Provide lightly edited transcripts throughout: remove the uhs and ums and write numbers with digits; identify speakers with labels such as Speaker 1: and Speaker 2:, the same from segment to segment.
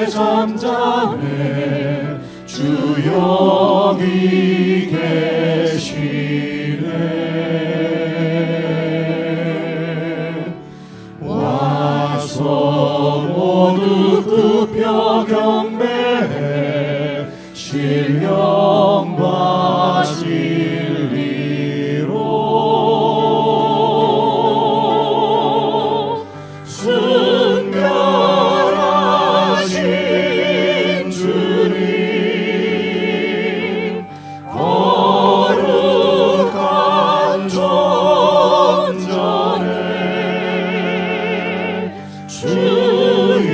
Speaker 1: 잠잠해 주 여기 계시네. 와서 모두 굽혀 경배해 신령과 진리로 순결하신 주님 거룩한 존전에 주의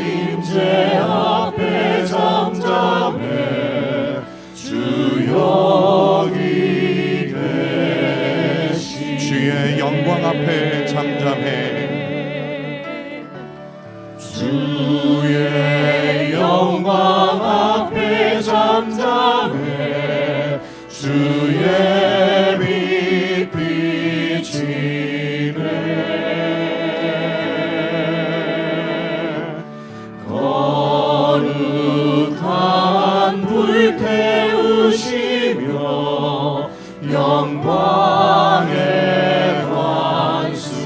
Speaker 1: 임재 앞에 잠잠해 주 여기 계시
Speaker 2: 주의 영광 앞에 잠잠해
Speaker 1: 주의 영광 앞에 잠잠해 주의 빛 비치네. 거룩한 불 태우시며 영광의 관수네.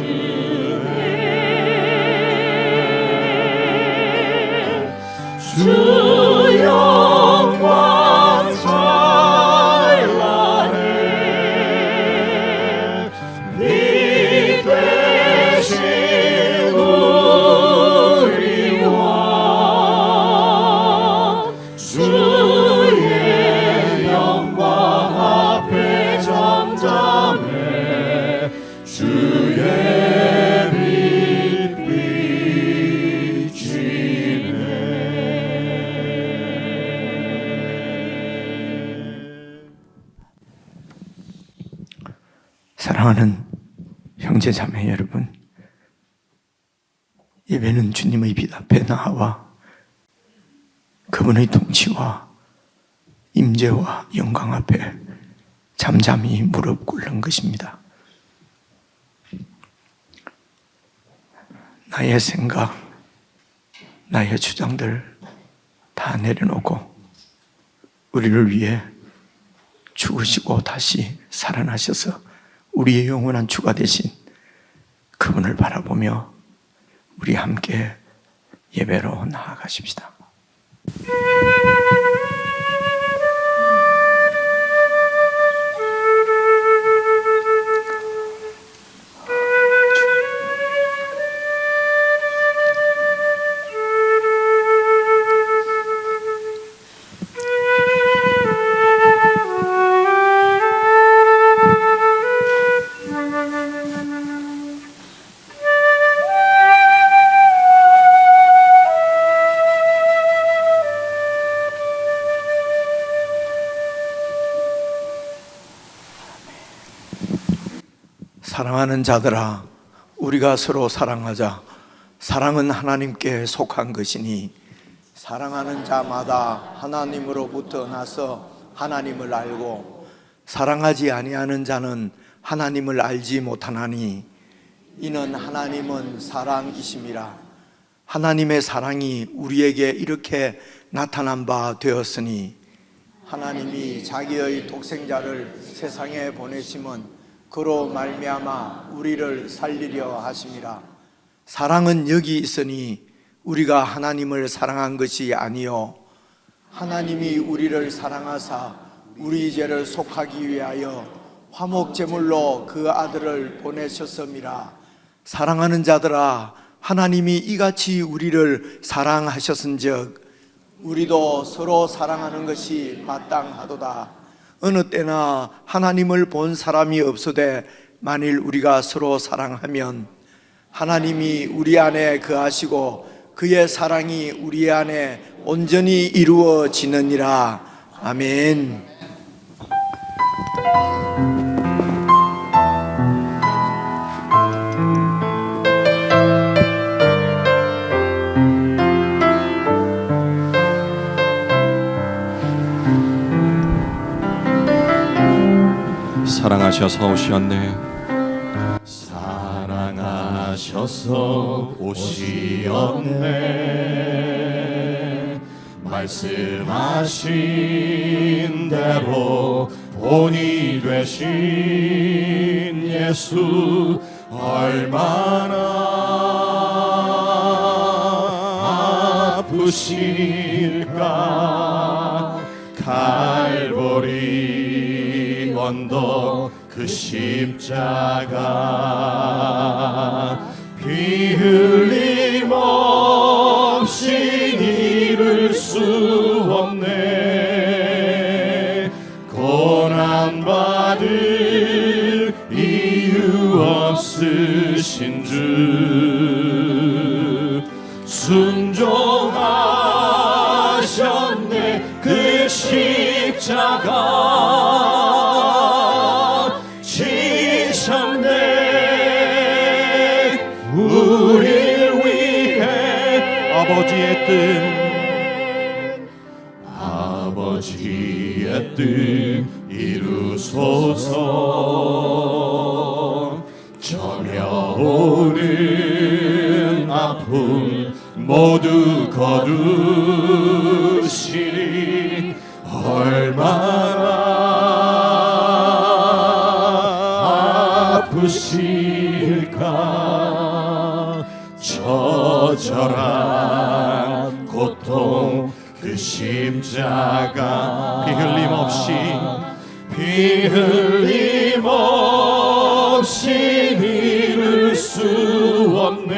Speaker 1: 주 영광 찬란해 빛 되신 우리 왕 주의 영광 앞에 잠잠해 주의 빛 비치네.
Speaker 3: 사랑하는 형제 자매 여러분, 예배는 주님의 빛 앞에 나와 그분의 통치와 임재와 영광 앞에 잠잠히 무릎 꿇는 것입니다. 나의 생각, 나의 주장들 다 내려놓고 우리를 위해 죽으시고 다시 살아나셔서 우리의 영원한 주가 되신 그분을 바라보며 우리 함께 예배로 나아가십시다. 사랑하는 자들아, 우리가 서로 사랑하자. 사랑은 하나님께 속한 것이니 사랑하는 자마다 하나님으로부터 나서 하나님을 알고 사랑하지 아니하는 자는 하나님을 알지 못하나니 이는 하나님은 사랑이심이라. 하나님의 사랑이 우리에게 이렇게 나타난 바 되었으니 하나님이 자기의 독생자를 세상에 보내심은 그로 말미암아 우리를 살리려 하심이라. 사랑은 여기 있으니 우리가 하나님을 사랑한 것이 아니요 하나님이 우리를 사랑하사 우리 죄를 속하기 위하여 화목 제물로 그 아들을 보내셨음이라. 사랑하는 자들아, 하나님이 이같이 우리를 사랑하셨은즉 우리도 서로 사랑하는 것이 마땅하도다. 어느 때나 하나님을 본 사람이 없으되 만일 우리가 서로 사랑하면 하나님이 우리 안에 거하시고 그의 사랑이 우리 안에 온전히 이루어지느니라. 아멘.
Speaker 4: 사랑하셔서 오셨네.
Speaker 1: 사랑하셔서 오시었네. 말씀하신 대로 본이 되신 예수 얼마나 아프실까. 갈보리 언덕 그 십자가 피 흘림 없이 이룰 수 없네. 고난받을 이유 없으신 주 순종하셨네. 그 십자가 지셨네. 우릴 위해
Speaker 2: 아버지의 뜻,
Speaker 1: 아버지의 뜻 이루소서. 저며오는 아픔 모두 거두시니 얼마나 아프실까. 처절한 고통 그 십자가 피 흘림 없이 이룰 수 없네.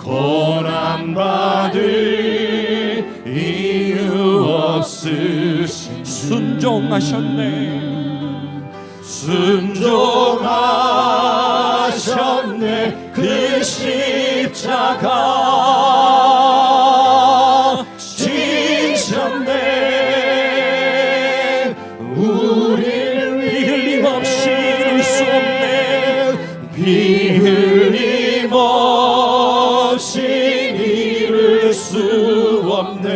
Speaker 1: 고난받을 이유 없으신
Speaker 4: 순종하셨네.
Speaker 1: 순종하셨네. 그 십자가 지셨네. 우릴 피 흘림 없이 이룰 수 없네. 피 흘림 없이 이룰 수 없네.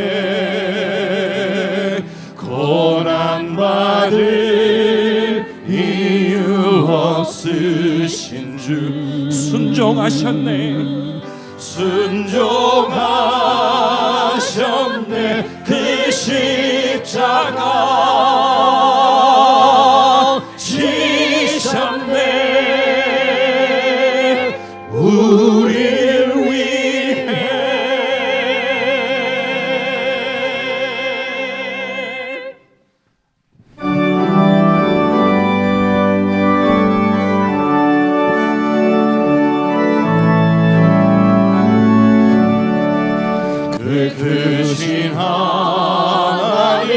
Speaker 1: 고난받을 이유 없으신 주
Speaker 4: 순종하셨네.
Speaker 1: 순종하셨네. 그 십자가 지셨네. 우릴 위해 그 크신 하나님의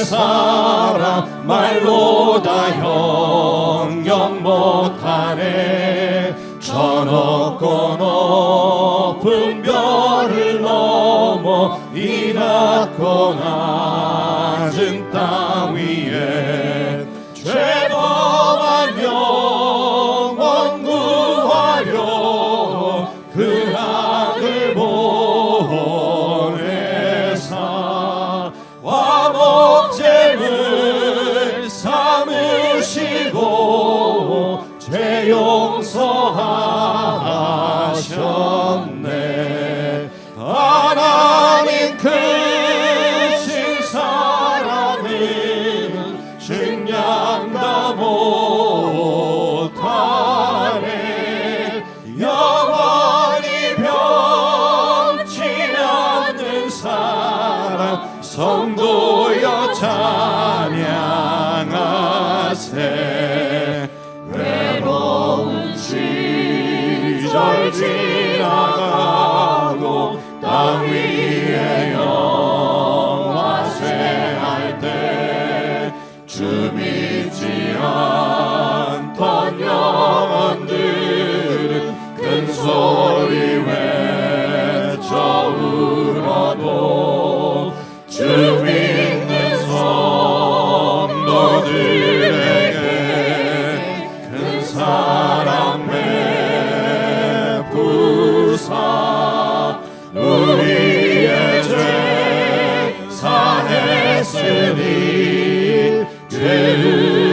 Speaker 1: 사랑 말로 다 형용 못하네. 저 높고 높은 별을 넘어 이 낮고 낮은 땅 위에 죄범한 영혼 구하려 그 아들 보내사 화목제물 삼으시고 죄 용서하셨네. 하나님 크신 사랑은 증량다 못하네. 영원히 변치 않는 사랑 성도여 찬양하세. 외로운 시절 지나가고 땅 위에 영화쇠할 때 주 믿지 않던 영혼들은 큰 소리 외쳐 울어도 주 믿는 성도들에게 큰 사랑 베푸사 우리의 죄 사했으니 죄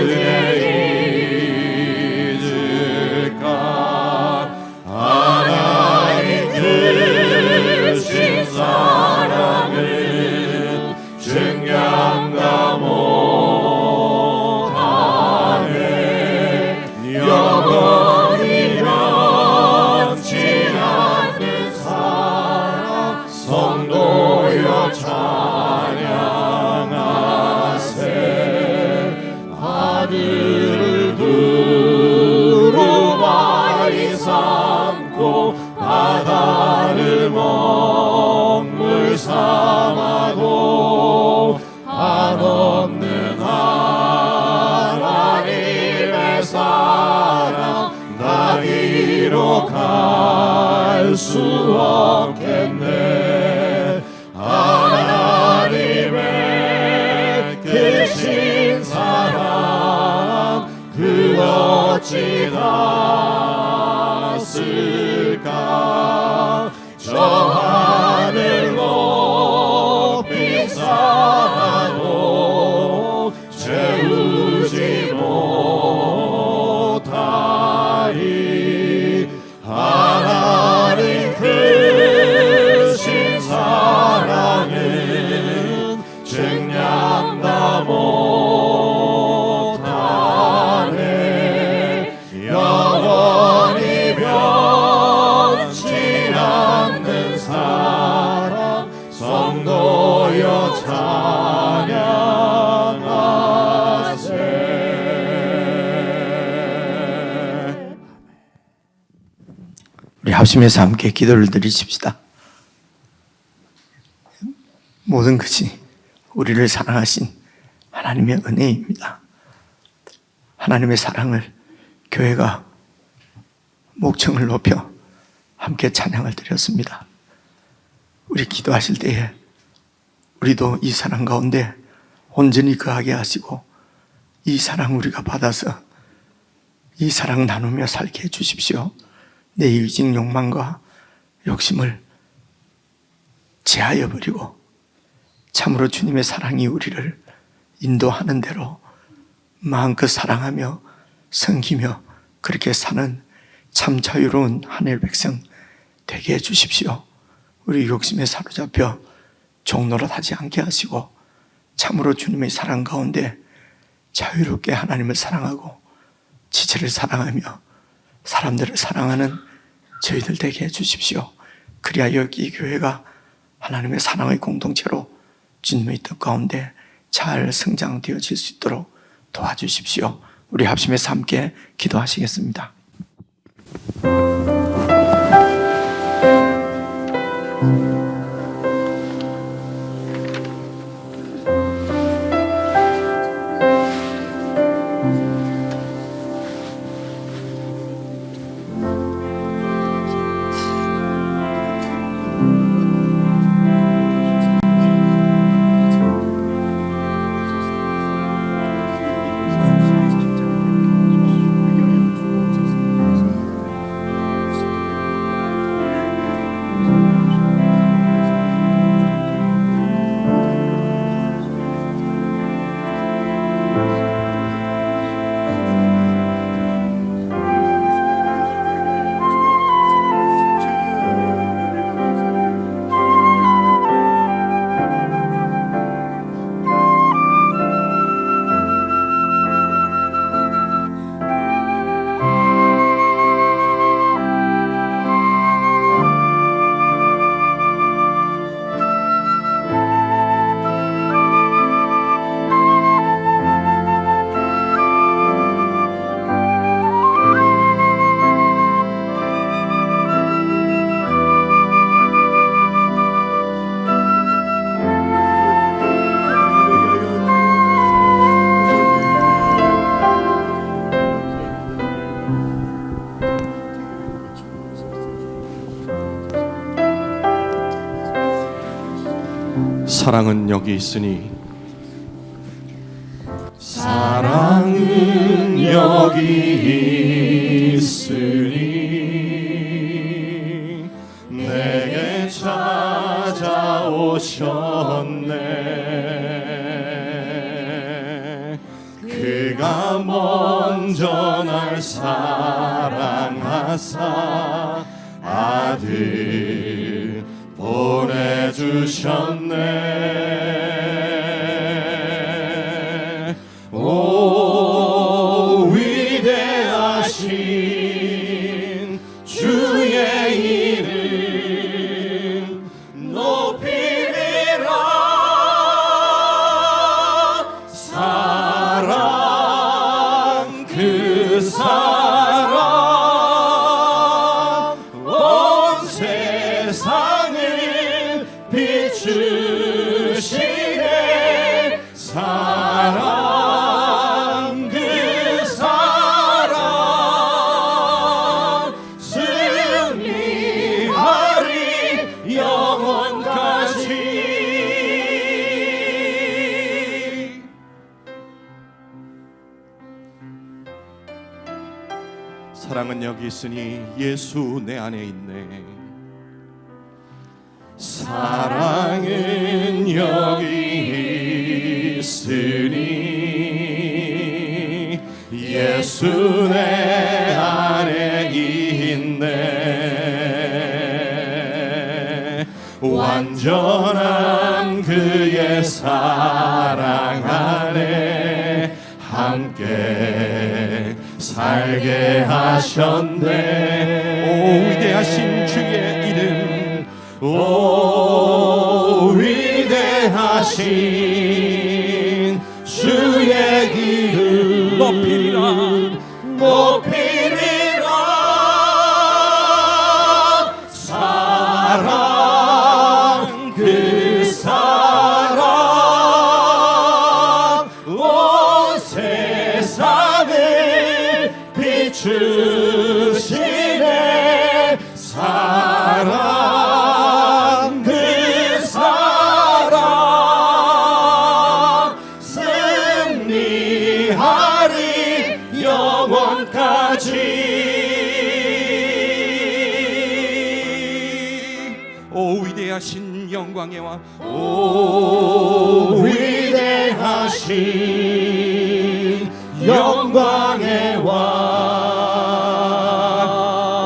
Speaker 1: 삼고 바다를 먹물 삼아도 한없는 하나님의 사랑 나 기록할 수 없겠네. 하나님의 크신 사랑 그 어찌 닿았을까. 저 하늘 높이 쌓아도 채우지 못하리. 하나님 크신 사랑은 증량다 못하네. 영원히 변치 않는 사랑 성도여 찬양하세.
Speaker 3: 우리 합심해서 함께 기도를 드리십시다. 모든 것이 우리를 사랑하신 하나님의 은혜입니다. 하나님의 사랑을 교회가 목청을 높여 함께 찬양을 드렸습니다. 우리 기도하실 때에 우리도 이 사랑 가운데 온전히 거하게 하시고 이 사랑 우리가 받아서 이 사랑 나누며 살게 해주십시오. 내 의직 욕망과 욕심을 제하여 버리고 참으로 주님의 사랑이 우리를 인도하는 대로 마음껏 사랑하며 섬기며 그렇게 사는 참 자유로운 하늘 백성 되게 해주십시오. 우리 욕심에 사로잡혀 종노릇하지 않게 하시고 참으로 주님의 사랑 가운데 자유롭게 하나님을 사랑하고 지체를 사랑하며 사람들을 사랑하는 저희들 되게 해주십시오. 그리하여 이 교회가 하나님의 사랑의 공동체로 주님의 뜻 가운데 잘 성장되어질 수 있도록 도와주십시오. 우리 합심해서 함께 기도하시겠습니다.
Speaker 4: 사랑은 여기 있으니
Speaker 1: 사랑은 여기 있으니 내게 찾아오셨네. 그가 먼저 날 사랑하사 아들 보내주셨네. 오 위대하신 주의 이름 높이리라. 사랑 그 사랑 오 비추시네 사랑 그 사랑 승리하리 영원까지
Speaker 4: 사랑은 여기 있으니 예수 내 안에 있네.
Speaker 1: 사랑은 여기 있으니 예수 내 안에 있네. 완전한 그의 사랑 안에 함께 살게 하셨네.
Speaker 4: 오 위대하신 주의 이름,
Speaker 1: 오 위대하신 주의 이름
Speaker 4: 높이리라
Speaker 1: 높이리라. 사랑 그 사랑 온 세상을 비추시네. 사랑 그 사랑 승리하리 영원까지.
Speaker 4: 오 위대하신 영광의 왕,
Speaker 1: 오 위대하신 영광의 왕.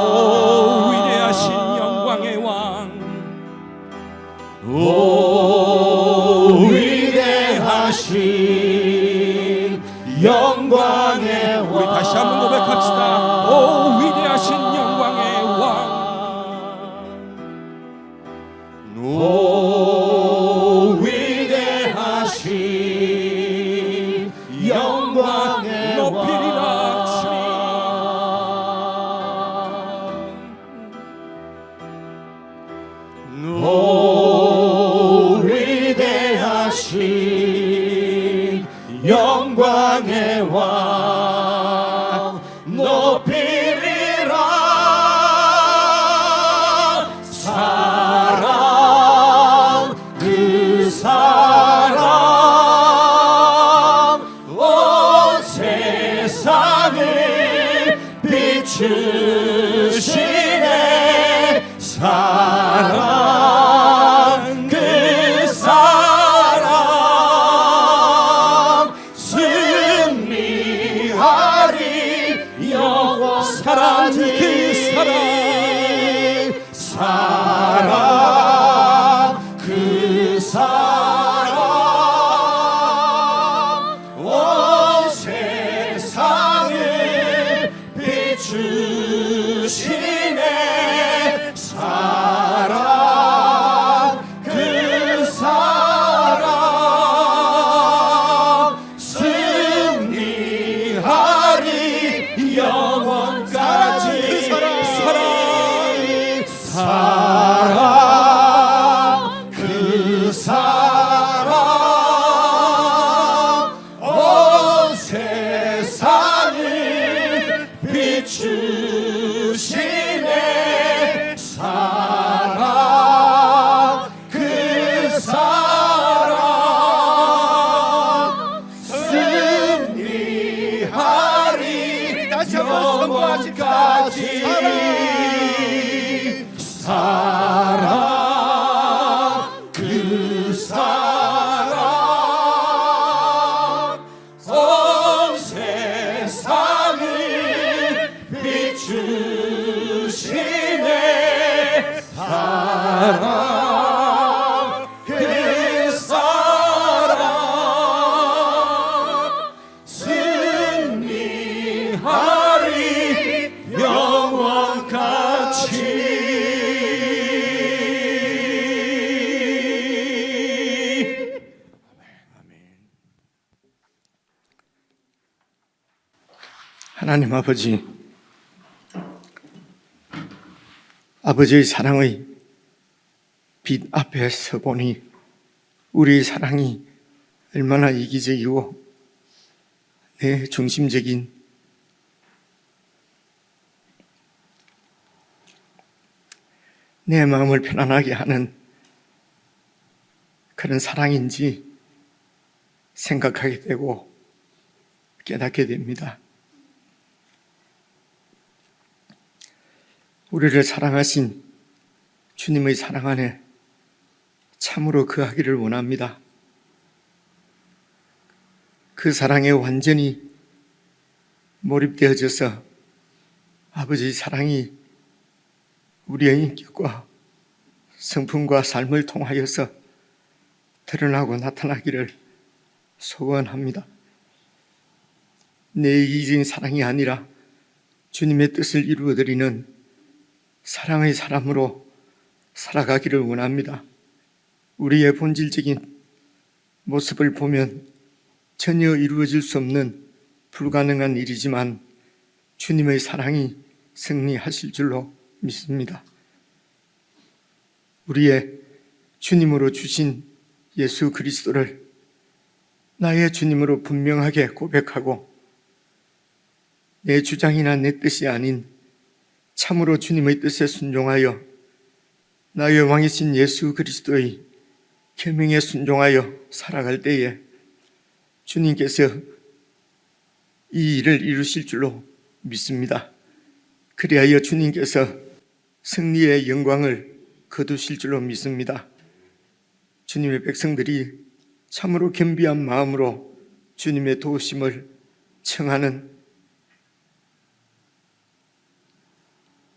Speaker 4: 오 위대하신 영광의 왕,
Speaker 1: 오 위대하신 영광의 왕.
Speaker 4: 우리 다시 한번 고백합시다. 오 위대하신 영광의 왕,
Speaker 1: 오 위대하신 영광의
Speaker 4: 높이리라 주님.
Speaker 1: 왕. 오 위대하신 영광의 왕 높이리라. 사랑 그 사랑 온 세상을 비추시네. 사랑 그 사랑 승리하리 영원까지.
Speaker 4: 사랑 그 사랑,
Speaker 1: 사랑 그 사랑 온 세상을 비추시네. 사랑 그 사랑 승리하리 영원까지. 사랑 그 사랑 온 세상을 비추시네. 사랑 그 사랑 승리하리 영원까지. 사랑 그 사랑 온 세상을 비추시네. 사랑 그 사랑 승리하리 영원까지.
Speaker 3: 하나님 아버지의 사랑의 빛 앞에 서보니 우리의 사랑이 얼마나 이기적이고 내 중심적인 내 마음을 편안하게 하는 그런 사랑인지 생각하게 되고 깨닫게 됩니다. 우리를 사랑하신 주님의 사랑 안에 참으로 거하기를 원합니다. 그 사랑에 완전히 몰입되어져서 아버지의 사랑이 우리의 인격과 성품과 삶을 통하여서 드러나고 나타나기를 소원합니다. 내 이기적인 사랑이 아니라 주님의 뜻을 이루어드리는 사랑의 사람으로 살아가기를 원합니다. 우리의 본질적인 모습을 보면 전혀 이루어질 수 없는 불가능한 일이지만 주님의 사랑이 승리하실 줄로 믿습니다. 우리의 주님으로 주신 예수 그리스도를 나의 주님으로 분명하게 고백하고 내 주장이나 내 뜻이 아닌 참으로 주님의 뜻에 순종하여 나의 왕이신 예수 그리스도의 계명에 순종하여 살아갈 때에 주님께서 이 일을 이루실 줄로 믿습니다. 그리하여 주님께서 승리의 영광을 거두실 줄로 믿습니다. 주님의 백성들이 참으로 겸비한 마음으로 주님의 도우심을 청하는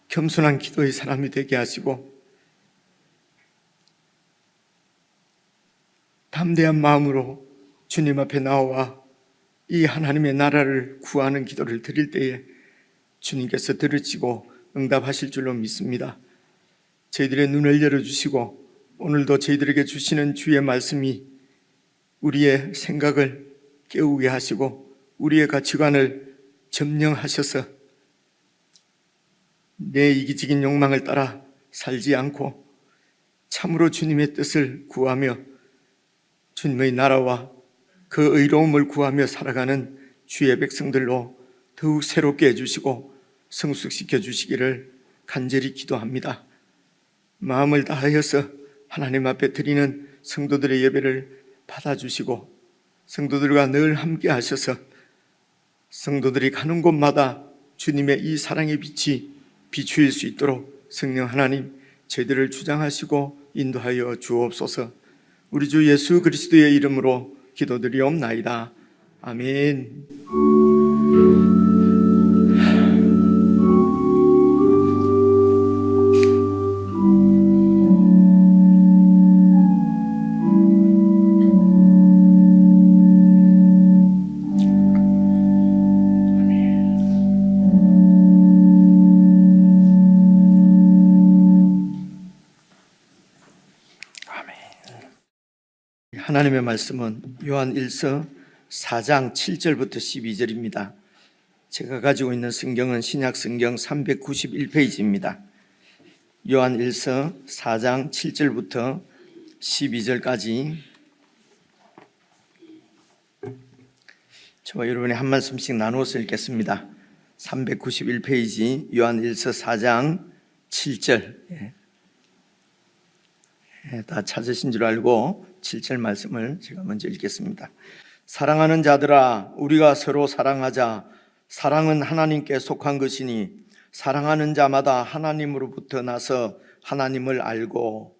Speaker 3: 겸손한 기도의 사람이 되게 하시고 담대한 마음으로 주님 앞에 나와 이 하나님의 나라를 구하는 기도를 드릴 때에 주님께서 들으시고 응답하실 줄로 믿습니다. 저희들의 눈을 열어주시고 오늘도 저희들에게 주시는 주의 말씀이 우리의 생각을 깨우게 하시고 우리의 가치관을 점령하셔서 내 이기적인 욕망을 따라 살지 않고 참으로 주님의 뜻을 구하며 주님의 나라와 그 의로움을 구하며 살아가는 주의 백성들로 더욱 새롭게 해주시고 성숙시켜 주시기를 간절히 기도합니다. 마음을 다하여서 하나님 앞에 드리는 성도들의 예배를 받아주시고 성도들과 늘 함께 하셔서 성도들이 가는 곳마다 주님의 이 사랑의 빛이 비추일 수 있도록 성령 하나님 저희들을 주장하시고 인도하여 주옵소서. 우리 주 예수 그리스도의 이름으로 기도드리옵나이다. 아멘. 하나님의 말씀은 요한 1서 4장 7절부터 12절입니다. 제가 가지고 있는 성경은 신약 성경 391페이지입니다. 요한 1서 4장 7절부터 12절까지 저와 여러분이 한 말씀씩 나누어서 읽겠습니다. 391페이지 요한 1서 4장 7절 다 찾으신 줄 알고 7절 말씀을 제가 먼저 읽겠습니다. 사랑하는 자들아, 우리가 서로 사랑하자. 사랑은 하나님께 속한 것이니 사랑하는 자마다 하나님으로부터 나서 하나님을 알고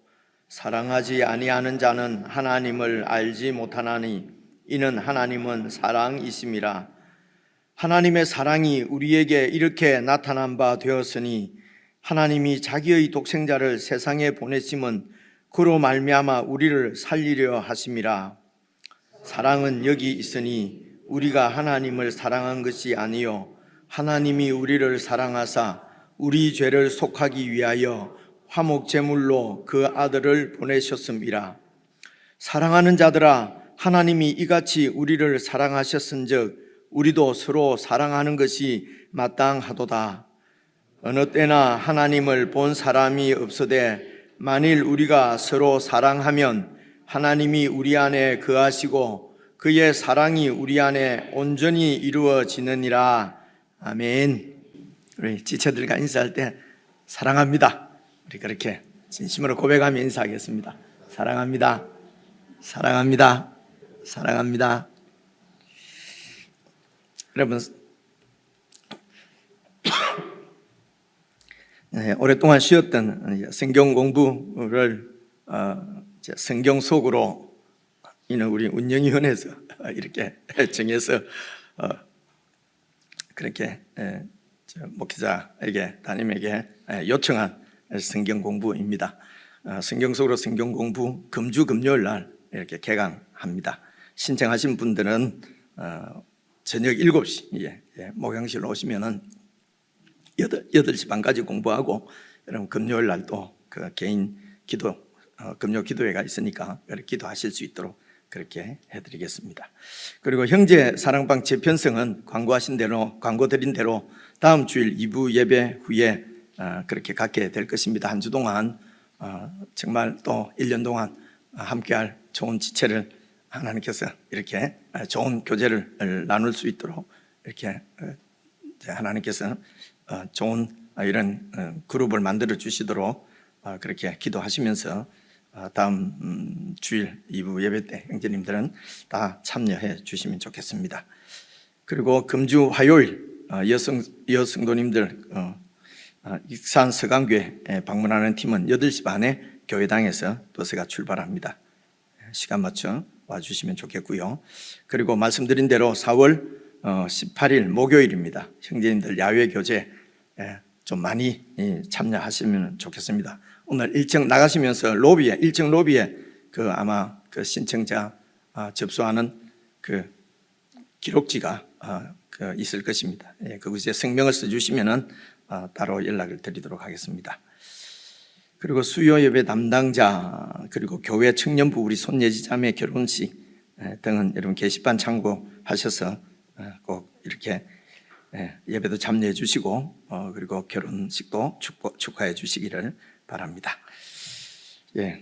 Speaker 3: 사랑하지 아니하는 자는 하나님을 알지 못하나니 이는 하나님은 사랑이심이라. 하나님의 사랑이 우리에게 이렇게 나타난 바 되었으니 하나님이 자기의 독생자를 세상에 보내심은 그로 말미암아 우리를 살리려 하심이라. 사랑은 여기 있으니 우리가 하나님을 사랑한 것이 아니요 하나님이 우리를 사랑하사 우리 죄를 속하기 위하여 화목 제물로 그 아들을 보내셨음이라. 사랑하는 자들아, 하나님이 이같이 우리를 사랑하셨은즉 우리도 서로 사랑하는 것이 마땅하도다. 어느 때나 하나님을 본 사람이 없으되 만일 우리가 서로 사랑하면 하나님이 우리 안에 거하시고 그의 사랑이 우리 안에 온전히 이루어지느니라. 아멘. 우리 지체들과 인사할 때 사랑합니다, 우리 그렇게 진심으로 고백하며 인사하겠습니다. 사랑합니다. 사랑합니다. 사랑합니다. 여러분, 네, 오랫동안 쉬었던 성경 공부를 성경 속으로 이는 우리 운영위원회에서 이렇게 정해서 그렇게 목회자에게 담임에게 요청한 성경 공부입니다. 성경 속으로 성경 공부 금주 금요일 날 이렇게 개강합니다. 신청하신 분들은 저녁 7시에 목양실로 오시면은 8시 반까지 공부하고, 여러분 금요일 날 또 그 개인 기도, 금요 기도회가 있으니까 기도하실 수 있도록 그렇게 해드리겠습니다. 그리고 형제 사랑방 재편성은 광고하신 대로, 광고 드린 대로 다음 주일 2부 예배 후에 그렇게 갖게 될 것입니다. 한 주 동안 정말 또 1년 동안 함께할 좋은 지체를 하나님께서 이렇게 좋은 교제를 나눌 수 있도록 이렇게 하나님께서 좋은 이런 그룹을 만들어 주시도록 그렇게 기도하시면서 다음 주일 2부 예배 때 형제님들은 다 참여해 주시면 좋겠습니다. 그리고 금주 화요일 여성도님들 익산 서강교회 방문하는 팀은 8시 반에 교회당에서 버스가 출발합니다. 시간 맞춰 와주시면 좋겠고요. 그리고 말씀드린 대로 4월 18일 목요일입니다. 형제님들 야외 교제 좀 많이 참여하시면 좋겠습니다. 오늘 1층 나가시면서 로비에, 1층 로비에 그 아마 그 신청자 접수하는 그 기록지가 있을 것입니다. 그곳에 성명을 써주시면은 따로 연락을 드리도록 하겠습니다. 그리고 수요 예배 담당자, 그리고 교회 청년부 우리 손예지 자매 결혼식 등은 여러분 게시판 참고하셔서 꼭 이렇게 예배도 참여해 주시고 그리고 결혼식도 축하해 주시기를 바랍니다.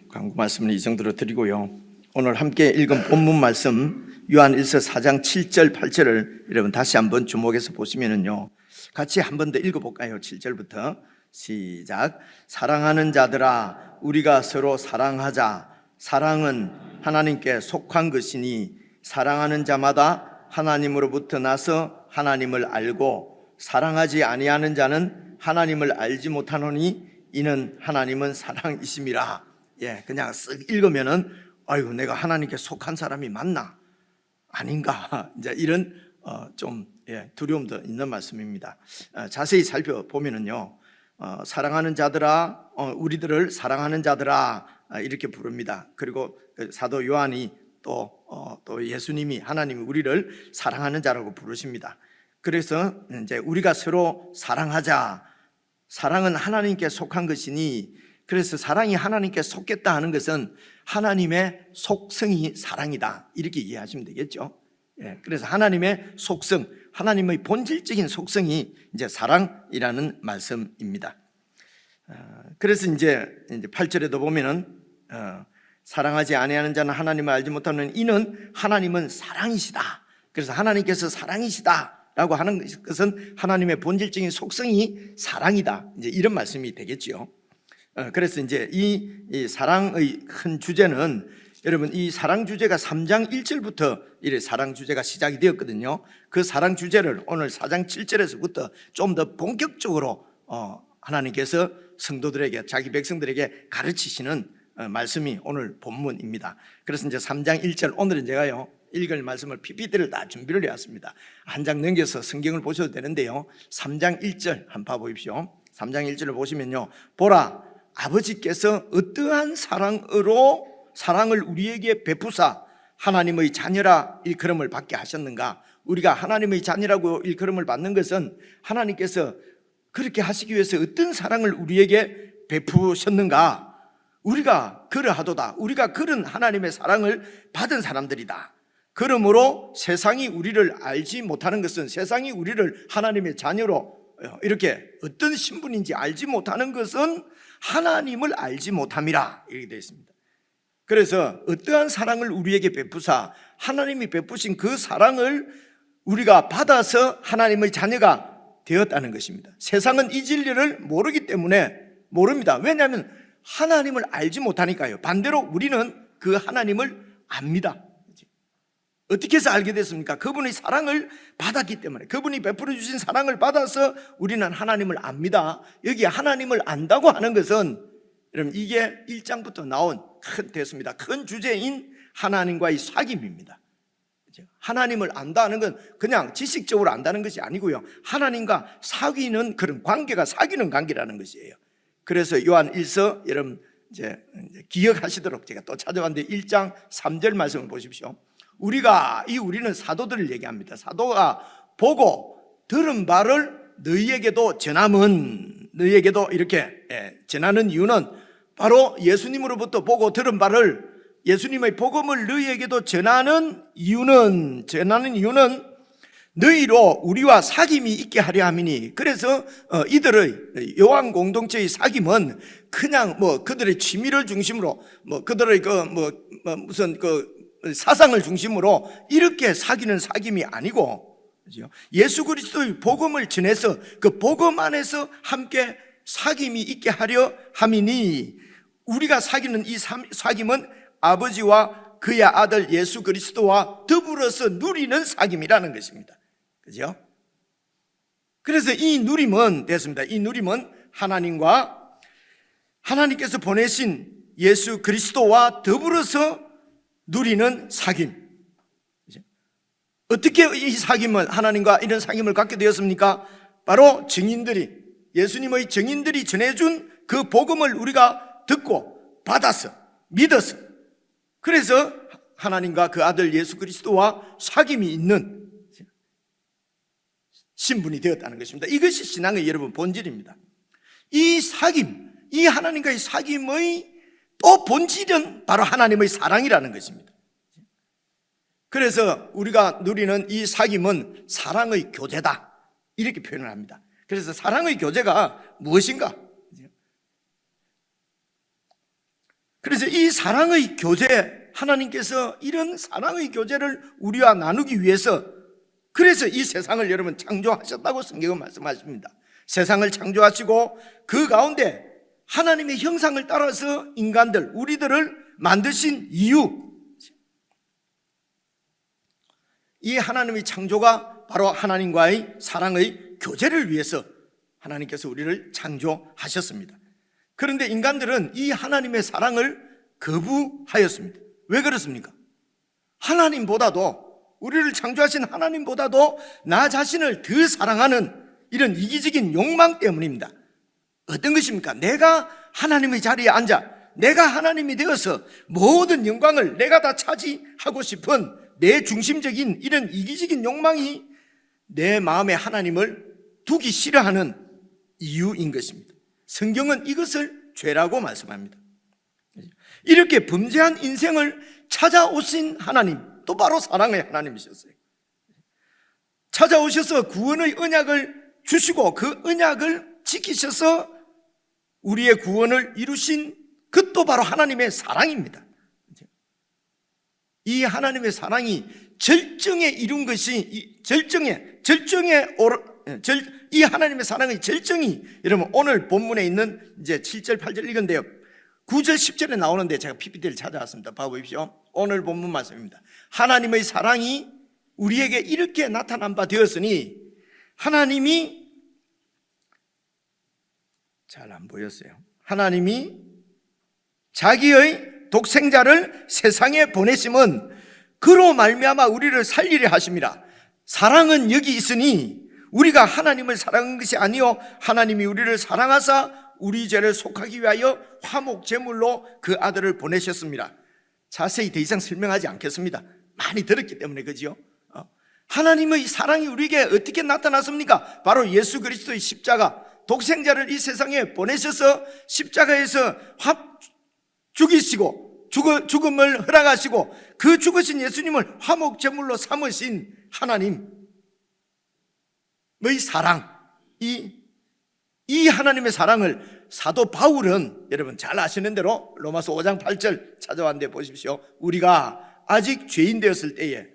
Speaker 3: 광고 말씀은 이 정도로 드리고요. 오늘 함께 읽은 본문 말씀 요한일서 4장 7절 8절을 여러분 다시 한번 주목해서 보시면은요, 같이 한 번 더 읽어볼까요? 7절부터 시작. 사랑하는 자들아, 우리가 서로 사랑하자. 사랑은 하나님께 속한 것이니 사랑하는 자마다 하나님으로부터 나서 하나님을 알고 사랑하지 아니하는 자는 하나님을 알지 못하노니 이는 하나님은 사랑이심이라. 그냥 쓱 읽으면은 아이고 내가 하나님께 속한 사람이 맞나 아닌가 이제 이런 좀 두려움도 있는 말씀입니다. 자세히 살펴보면은요, 사랑하는 자들아, 우리들을 사랑하는 자들아 이렇게 부릅니다. 그리고 사도 요한이 또 예수님이, 하나님이 우리를 사랑하는 자라고 부르십니다. 그래서 이제 우리가 서로 사랑하자. 사랑은 하나님께 속한 것이니, 그래서 사랑이 하나님께 속겠다 하는 것은 하나님의 속성이 사랑이다 이렇게 이해하시면 되겠죠. 그래서 하나님의 속성, 하나님의 본질적인 속성이 이제 사랑이라는 말씀입니다. 그래서 이제 8절에도 보면은 사랑하지 아니하는 자는 하나님을 알지 못하는 이는 하나님은 사랑이시다. 그래서 하나님께서 사랑이시다라고 하는 것은 하나님의 본질적인 속성이 사랑이다. 이제 이런 말씀이 되겠지요. 그래서 이제 이 사랑의 큰 주제는, 여러분 이 사랑 주제가 3장 1절부터 이 사랑 주제가 시작이 되었거든요. 그 사랑 주제를 오늘 4장 7절에서부터 좀 더 본격적으로 하나님께서 성도들에게, 자기 백성들에게 가르치시는 말씀이 오늘 본문입니다. 그래서 이제 3장 1절, 오늘은 제가요 읽을 말씀을 PPT를 다 준비를 해왔습니다. 한 장 넘겨서 성경을 보셔도 되는데요, 3장 1절 한번 봐보십시오. 3장 1절을 보시면요, 보라 아버지께서 어떠한 사랑을 우리에게 베푸사 하나님의 자녀라 일컬음을 받게 하셨는가. 우리가 하나님의 자녀라고 일컬음을 받는 것은 하나님께서 그렇게 하시기 위해서 어떤 사랑을 우리에게 베푸셨는가. 우리가 그러하도다. 우리가 그런 하나님의 사랑을 받은 사람들이다. 그러므로 세상이 우리를 알지 못하는 것은, 세상이 우리를 하나님의 자녀로 이렇게 어떤 신분인지 알지 못하는 것은 하나님을 알지 못함이라 이렇게 되어 있습니다. 그래서 어떠한 사랑을 우리에게 베푸사 하나님이 베푸신 그 사랑을 우리가 받아서 하나님의 자녀가 되었다는 것입니다. 세상은 이 진리를 모르기 때문에 모릅니다. 왜냐하면 하나님을 알지 못하니까요. 반대로 우리는 그 하나님을 압니다. 어떻게 해서 알게 됐습니까? 그분의 사랑을 받았기 때문에, 그분이 베풀어 주신 사랑을 받아서 우리는 하나님을 압니다. 여기 하나님을 안다고 하는 것은 여러분 이게 1장부터 나온 큰 대수입니다. 큰 주제인 하나님과의 사귐입니다. 하나님을 안다는 건 그냥 지식적으로 안다는 것이 아니고요, 하나님과 사귀는 그런 관계가 사귀는 관계라는 것이에요. 그래서 요한 1서 여러분 이제 기억하시도록 제가 또 찾아봤는데 1장 3절 말씀을 보십시오. 우리는 사도들을 얘기합니다. 사도가 보고 들은 바를 너희에게도 전함은, 너희에게도 이렇게 전하는 이유는 바로 예수님으로부터 보고 들은 바를, 예수님의 복음을 너희에게도 전하는 이유는 너희로 우리와 사귐이 있게 하려 함이니. 그래서 이들의 요한 공동체의 사귐은 그냥 그들의 취미를 중심으로 그들의 무슨 사상을 중심으로 이렇게 사귀는 사귐이 아니고, 예수 그리스도의 복음을 전해서 그 복음 안에서 함께 사귐이 있게 하려 함이니, 우리가 사귀는 이 사귐은 아버지와 그의 아들 예수 그리스도와 더불어서 누리는 사귐이라는 것입니다. 그죠? 그래서 이 누림은 됐습니다. 이 누림은 하나님께서 보내신 예수 그리스도와 더불어서 누리는 사귐. 어떻게 이 사귐을, 하나님과 이런 사귐을 갖게 되었습니까? 바로 예수님의 증인들이 전해준 그 복음을 우리가 듣고 받아서 믿어서, 그래서 하나님과 그 아들 예수 그리스도와 사귐이 있는 신분이 되었다는 것입니다. 이것이 신앙의 여러분 본질입니다. 이 사귐, 이 하나님과의 사귐의 또 본질은 바로 하나님의 사랑이라는 것입니다. 그래서 우리가 누리는 이 사귐은 사랑의 교제다 이렇게 표현을 합니다. 그래서 사랑의 교제가 무엇인가? 그래서 이 사랑의 교제, 하나님께서 이런 사랑의 교제를 우리와 나누기 위해서, 그래서 이 세상을 여러분 창조하셨다고 성경은 말씀하십니다. 세상을 창조하시고 그 가운데 하나님의 형상을 따라서 인간들, 우리들을 만드신 이유, 이 하나님의 창조가 바로 하나님과의 사랑의 교제를 위해서 하나님께서 우리를 창조하셨습니다. 그런데 인간들은 이 하나님의 사랑을 거부하였습니다. 왜 그렇습니까? 우리를 창조하신 하나님보다도 나 자신을 더 사랑하는 이런 이기적인 욕망 때문입니다. 어떤 것입니까? 내가 하나님의 자리에 앉아 내가 하나님이 되어서 모든 영광을 내가 다 차지하고 싶은 내 중심적인 이런 이기적인 욕망이 내 마음에 하나님을 두기 싫어하는 이유인 것입니다. 성경은 이것을 죄라고 말씀합니다. 이렇게 범죄한 인생을 찾아오신 하나님, 또 바로 사랑의 하나님이셨어요. 찾아오셔서 구원의 언약을 주시고 그 언약을 지키셔서 우리의 구원을 이루신 그것도 바로 하나님의 사랑입니다. 이 하나님의 사랑이 절정에 이룬 것이 이 하나님의 사랑의 절정이 여러분 오늘 본문에 있는 이제 7절 8절 읽은데요, 9절 10절에 나오는데 제가 PPT를 찾아왔습니다. 봐보십시오. 오늘 본문 말씀입니다. 하나님의 사랑이 우리에게 이렇게 나타난 바 되었으니, 하나님이 잘 안 보였어요. 하나님이 자기의 독생자를 세상에 보내심은 그로 말미암아 우리를 살리려 하심이라. 사랑은 여기 있으니 우리가 하나님을 사랑한 것이 아니요 하나님이 우리를 사랑하사 우리 죄를 속하기 위하여 화목 제물로 그 아들을 보내셨습니다. 자세히 더 이상 설명하지 않겠습니다. 많이 들었기 때문에. 그죠? 하나님의 사랑이 우리에게 어떻게 나타났습니까? 바로 예수 그리스도의 십자가, 독생자를 이 세상에 보내셔서 십자가에서 죽이시고 죽음을 허락하시고 그 죽으신 예수님을 화목 제물로 삼으신 하나님의 사랑, 이 하나님의 사랑을 사도 바울은 여러분 잘 아시는 대로 로마서 5장 8절 찾아왔는데 보십시오. 우리가 아직 죄인 되었을 때에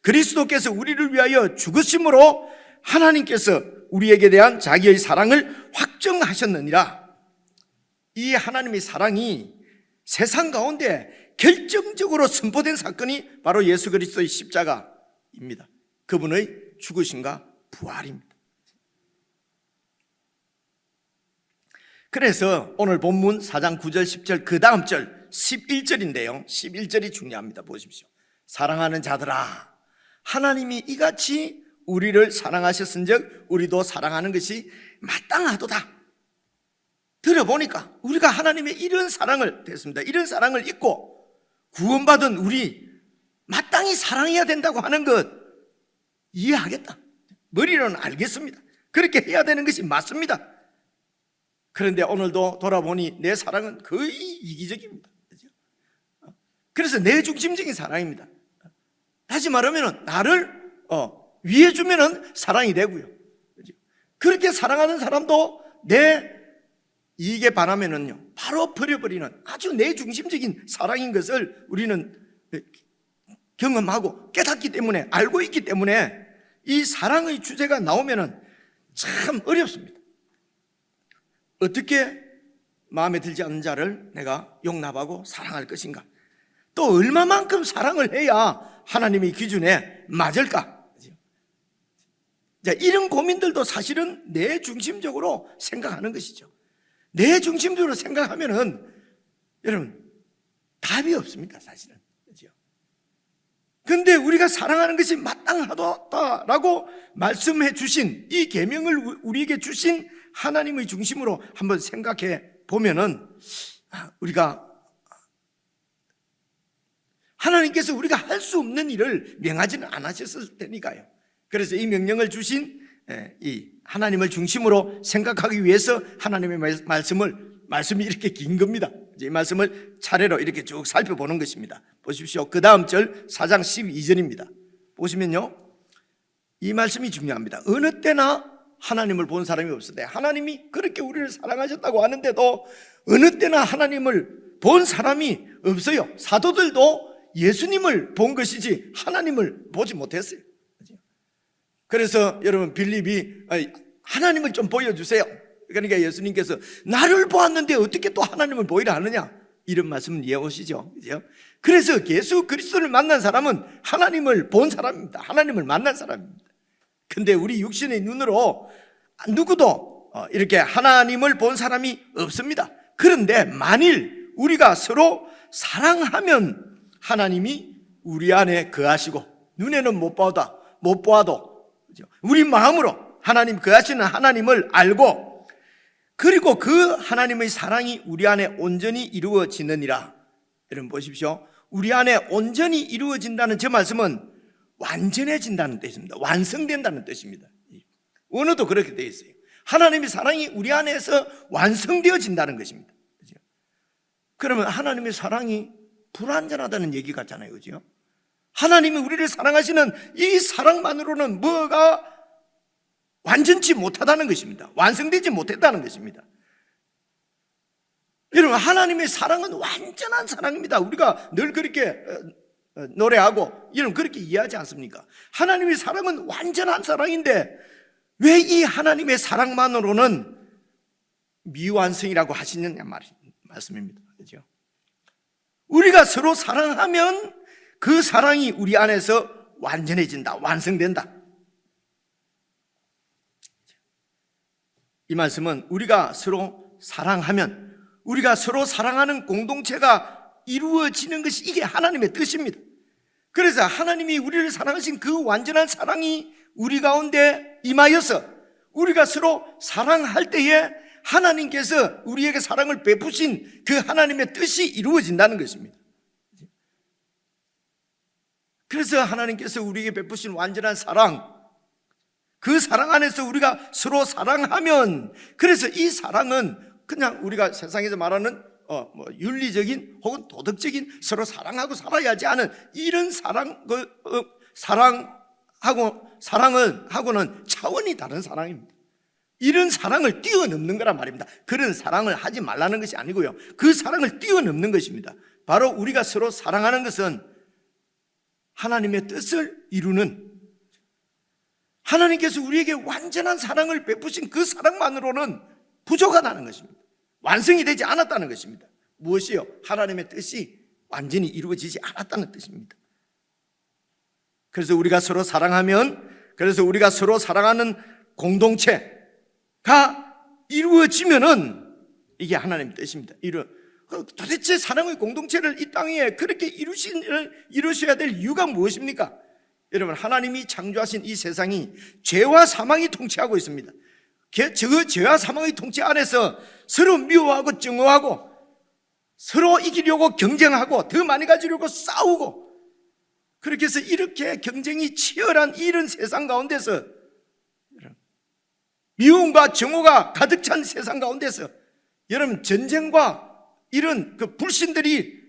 Speaker 3: 그리스도께서 우리를 위하여 죽으심으로 하나님께서 우리에게 대한 자기의 사랑을 확정하셨느니라. 이 하나님의 사랑이 세상 가운데 결정적으로 선포된 사건이 바로 예수 그리스도의 십자가입니다. 그분의 죽으심과 부활입니다. 그래서 오늘 본문 4장 9절 10절 그 다음 절 11절인데요 11절이 중요합니다. 보십시오. 사랑하는 자들아, 하나님이 이같이 우리를 사랑하셨은즉 우리도 사랑하는 것이 마땅하도다. 들어보니까 우리가 하나님의 이런 사랑을 됐습니다. 이런 사랑을 잊고 구원받은 우리 마땅히 사랑해야 된다고 하는 것 이해하겠다. 머리로는 알겠습니다. 그렇게 해야 되는 것이 맞습니다. 그런데 오늘도 돌아보니 내 사랑은 거의 이기적입니다. 그래서 내 중심적인 사랑입니다. 다시 말하면 나를 위해 주면은 사랑이 되고요. 그렇게 사랑하는 사람도 내 이익에 반하면은요 바로 버려버리는 아주 내 중심적인 사랑인 것을 우리는 경험하고 깨닫기 때문에, 알고 있기 때문에 이 사랑의 주제가 나오면은 참 어렵습니다. 어떻게 마음에 들지 않는 자를 내가 용납하고 사랑할 것인가? 또 얼마만큼 사랑을 해야 하나님의 기준에 맞을까? 자, 이런 고민들도 사실은 내 중심적으로 생각하는 것이죠. 내 중심적으로 생각하면은 여러분 답이 없습니다, 사실은. 그런데 우리가 사랑하는 것이 마땅하다라고 말씀해 주신 이 계명을 우리에게 주신 하나님의 중심으로 한번 생각해 보면은 우리가 하나님께서 우리가 할 수 없는 일을 명하지는 않으셨을 테니까요. 그래서 이 명령을 주신 이 하나님을 중심으로 생각하기 위해서 하나님의 말씀이 이렇게 긴 겁니다. 이 말씀을 차례로 이렇게 쭉 살펴보는 것입니다. 보십시오. 그 다음 절 4장 12절입니다. 보시면요, 이 말씀이 중요합니다. 어느 때나 하나님을 본 사람이 없으되 하나님이 그렇게 우리를 사랑하셨다고 하는데도 어느 때나 하나님을 본 사람이 없어요. 사도들도 예수님을 본 것이지 하나님을 보지 못했어요. 그래서 여러분 빌립이 하나님을 좀 보여주세요. 그러니까 예수님께서 나를 보았는데 어떻게 또 하나님을 보이라 하느냐, 이런 말씀은 이해오시죠? 그래서 예수 그리스도를 만난 사람은 하나님을 본 사람입니다. 하나님을 만난 사람입니다. 근데 우리 육신의 눈으로 누구도 이렇게 하나님을 본 사람이 없습니다. 그런데 만일 우리가 서로 사랑하면 하나님이 우리 안에 거하시고 눈에는 못 보아도 우리 마음으로 하나님 거하시는 하나님을 알고 그리고 그 하나님의 사랑이 우리 안에 온전히 이루어지느니라. 여러분 보십시오. 우리 안에 온전히 이루어진다는 저 말씀은 완전해진다는 뜻입니다. 완성된다는 뜻입니다. 원어도 그렇게 되어 있어요. 하나님의 사랑이 우리 안에서 완성되어진다는 것입니다. 그러면 하나님의 사랑이 불완전하다는 얘기 같잖아요, 그죠? 하나님이 우리를 사랑하시는 이 사랑만으로는 뭐가 완전치 못하다는 것입니다. 완성되지 못했다는 것입니다. 여러분, 하나님의 사랑은 완전한 사랑입니다. 우리가 늘 그렇게 노래하고 이런 그렇게 이해하지 않습니까? 하나님의 사랑은 완전한 사랑인데 왜 이 하나님의 사랑만으로는 미완성이라고 하시느냐 말씀입니다. 그렇죠? 우리가 서로 사랑하면 그 사랑이 우리 안에서 완전해진다, 완성된다. 이 말씀은 우리가 서로 사랑하면, 우리가 서로 사랑하는 공동체가 이루어지는 것이 이게 하나님의 뜻입니다. 그래서 하나님이 우리를 사랑하신 그 완전한 사랑이 우리 가운데 임하여서 우리가 서로 사랑할 때에 하나님께서 우리에게 사랑을 베푸신 그 하나님의 뜻이 이루어진다는 것입니다. 그래서 하나님께서 우리에게 베푸신 완전한 사랑, 그 사랑 안에서 우리가 서로 사랑하면, 그래서 이 사랑은 그냥 우리가 세상에서 말하는 윤리적인 혹은 도덕적인 서로 사랑하고 살아야 하지 않은 이런 사랑하고는 차원이 다른 사랑입니다. 이런 사랑을 뛰어넘는 거란 말입니다. 그런 사랑을 하지 말라는 것이 아니고요, 그 사랑을 뛰어넘는 것입니다. 바로 우리가 서로 사랑하는 것은 하나님의 뜻을 이루는, 하나님께서 우리에게 완전한 사랑을 베푸신 그 사랑만으로는 부족하다는 것입니다. 완성이 되지 않았다는 것입니다. 무엇이요? 하나님의 뜻이 완전히 이루어지지 않았다는 뜻입니다. 그래서 우리가 서로 사랑하면, 그래서 우리가 서로 사랑하는 공동체가 이루어지면은 이게 하나님의 뜻입니다. 도대체 사랑의 공동체를 이 땅에 그렇게 이루셔야 될 이유가 무엇입니까? 여러분, 하나님이 창조하신 이 세상이 죄와 사망이 통치하고 있습니다. 그 죄와 사망의 통치 안에서 서로 미워하고 증오하고 서로 이기려고 경쟁하고 더 많이 가지려고 싸우고, 그렇게 해서 이렇게 경쟁이 치열한 이런 세상 가운데서, 미움과 증오가 가득 찬 세상 가운데서, 여러분, 전쟁과 이런 그 불신들이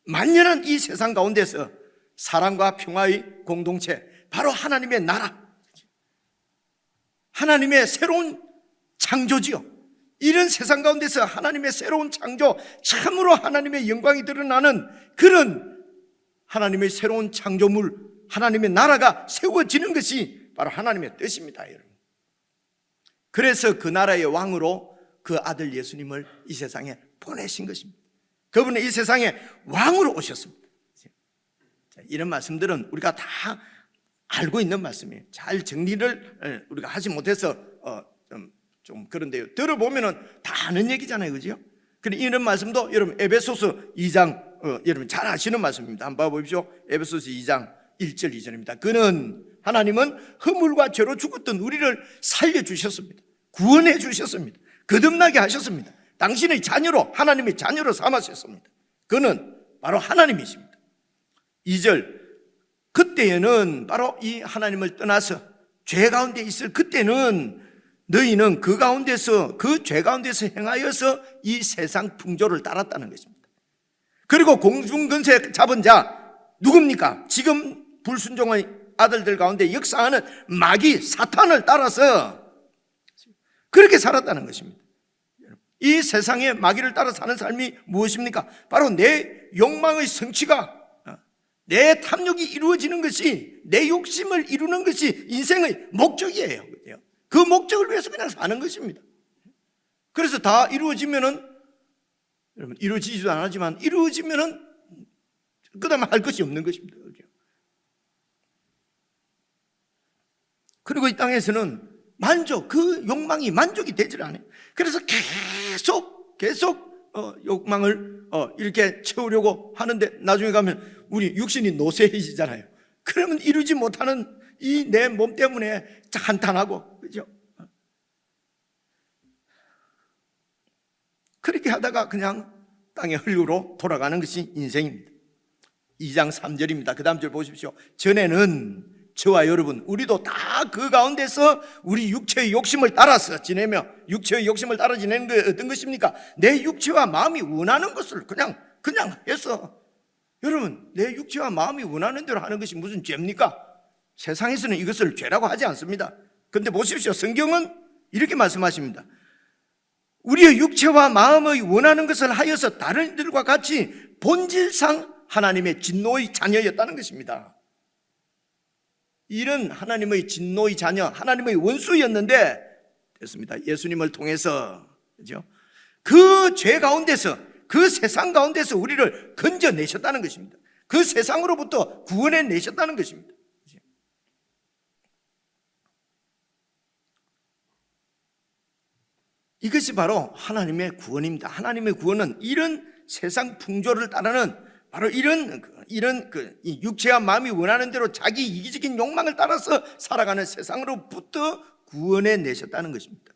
Speaker 3: 만연한 이 세상 가운데서 사랑과 평화의 공동체, 바로 하나님의 나라, 하나님의 새로운 창조지요. 이런 세상 가운데서 하나님의 새로운 창조, 참으로 하나님의 영광이 드러나는 그런 하나님의 새로운 창조물, 하나님의 나라가 세워지는 것이 바로 하나님의 뜻입니다, 여러분. 그래서 그 나라의 왕으로 그 아들 예수님을 이 세상에 보내신 것입니다. 그분은 이 세상에 왕으로 오셨습니다. 이런 말씀들은 우리가 다 알고 있는 말씀이에요. 잘 정리를 우리가 하지 못해서 좀 그런데요, 들어보면은 다 아는 얘기잖아요, 그죠? 근데 이런 말씀도 여러분 에베소서 2장 여러분 잘 아시는 말씀입니다. 한번 봐보십시오. 에베소서 2장 1절 2절입니다. 그는, 하나님은 허물과 죄로 죽었던 우리를 살려주셨습니다. 구원해 주셨습니다. 거듭나게 하셨습니다. 당신의 자녀로, 하나님의 자녀로 삼으셨습니다. 그는 바로 하나님이십니다. 2절, 그때에는 바로 이 하나님을 떠나서 죄 가운데 있을 그때는 너희는 그 가운데서, 그 죄 가운데서 행하여서 이 세상 풍조를 따랐다는 것입니다. 그리고 공중근세 잡은 자 누굽니까? 지금 불순종의 아들들 가운데 역사하는 마귀 사탄을 따라서 그렇게 살았다는 것입니다. 이 세상에 마귀를 따라 사는 삶이 무엇입니까? 바로 내 욕망의 성취가, 내 탐욕이 이루어지는 것이, 내 욕심을 이루는 것이 인생의 목적이에요. 그 목적을 위해서 그냥 사는 것입니다. 그래서 다 이루어지면은, 여러분, 이루어지지도 않았지만 이루어지면은 그 다음에 할 것이 없는 것입니다. 그리고 이 땅에서는 그 욕망이 만족이 되질 않아요. 그래서 계속 욕망을 이렇게 채우려고 하는데, 나중에 가면 우리 육신이 노쇠해지잖아요. 그러면 이루지 못하는 이 내 몸 때문에 한탄하고, 그죠? 그렇게 하다가 그냥 땅의 흙으로 돌아가는 것이 인생입니다. 2장 3절입니다. 그 다음 절 보십시오. 전에는 저와 여러분, 우리도 다 그 가운데서 우리 육체의 욕심을 따라서 지내며, 육체의 욕심을 따라 지내는 게 어떤 것입니까? 내 육체와 마음이 원하는 것을 그냥 해서, 여러분, 내 육체와 마음이 원하는 대로 하는 것이 무슨 죄입니까? 세상에서는 이것을 죄라고 하지 않습니다. 그런데 보십시오. 성경은 이렇게 말씀하십니다. 우리의 육체와 마음의 원하는 것을 하여서 다른 이들과 같이 본질상 하나님의 진노의 자녀였다는 것입니다. 이런 하나님의 진노의 자녀, 하나님의 원수였는데 됐습니다. 예수님을 통해서, 그죠? 그 죄 가운데서, 그 세상 가운데서 우리를 건져내셨다는 것입니다. 그 세상으로부터 구원해 내셨다는 것입니다. 이것이 바로 하나님의 구원입니다. 하나님의 구원은 이런 세상 풍조를 따르는, 바로 이런 이 육체와 마음이 원하는 대로 자기 이기적인 욕망을 따라서 살아가는 세상으로부터 구원해 내셨다는 것입니다.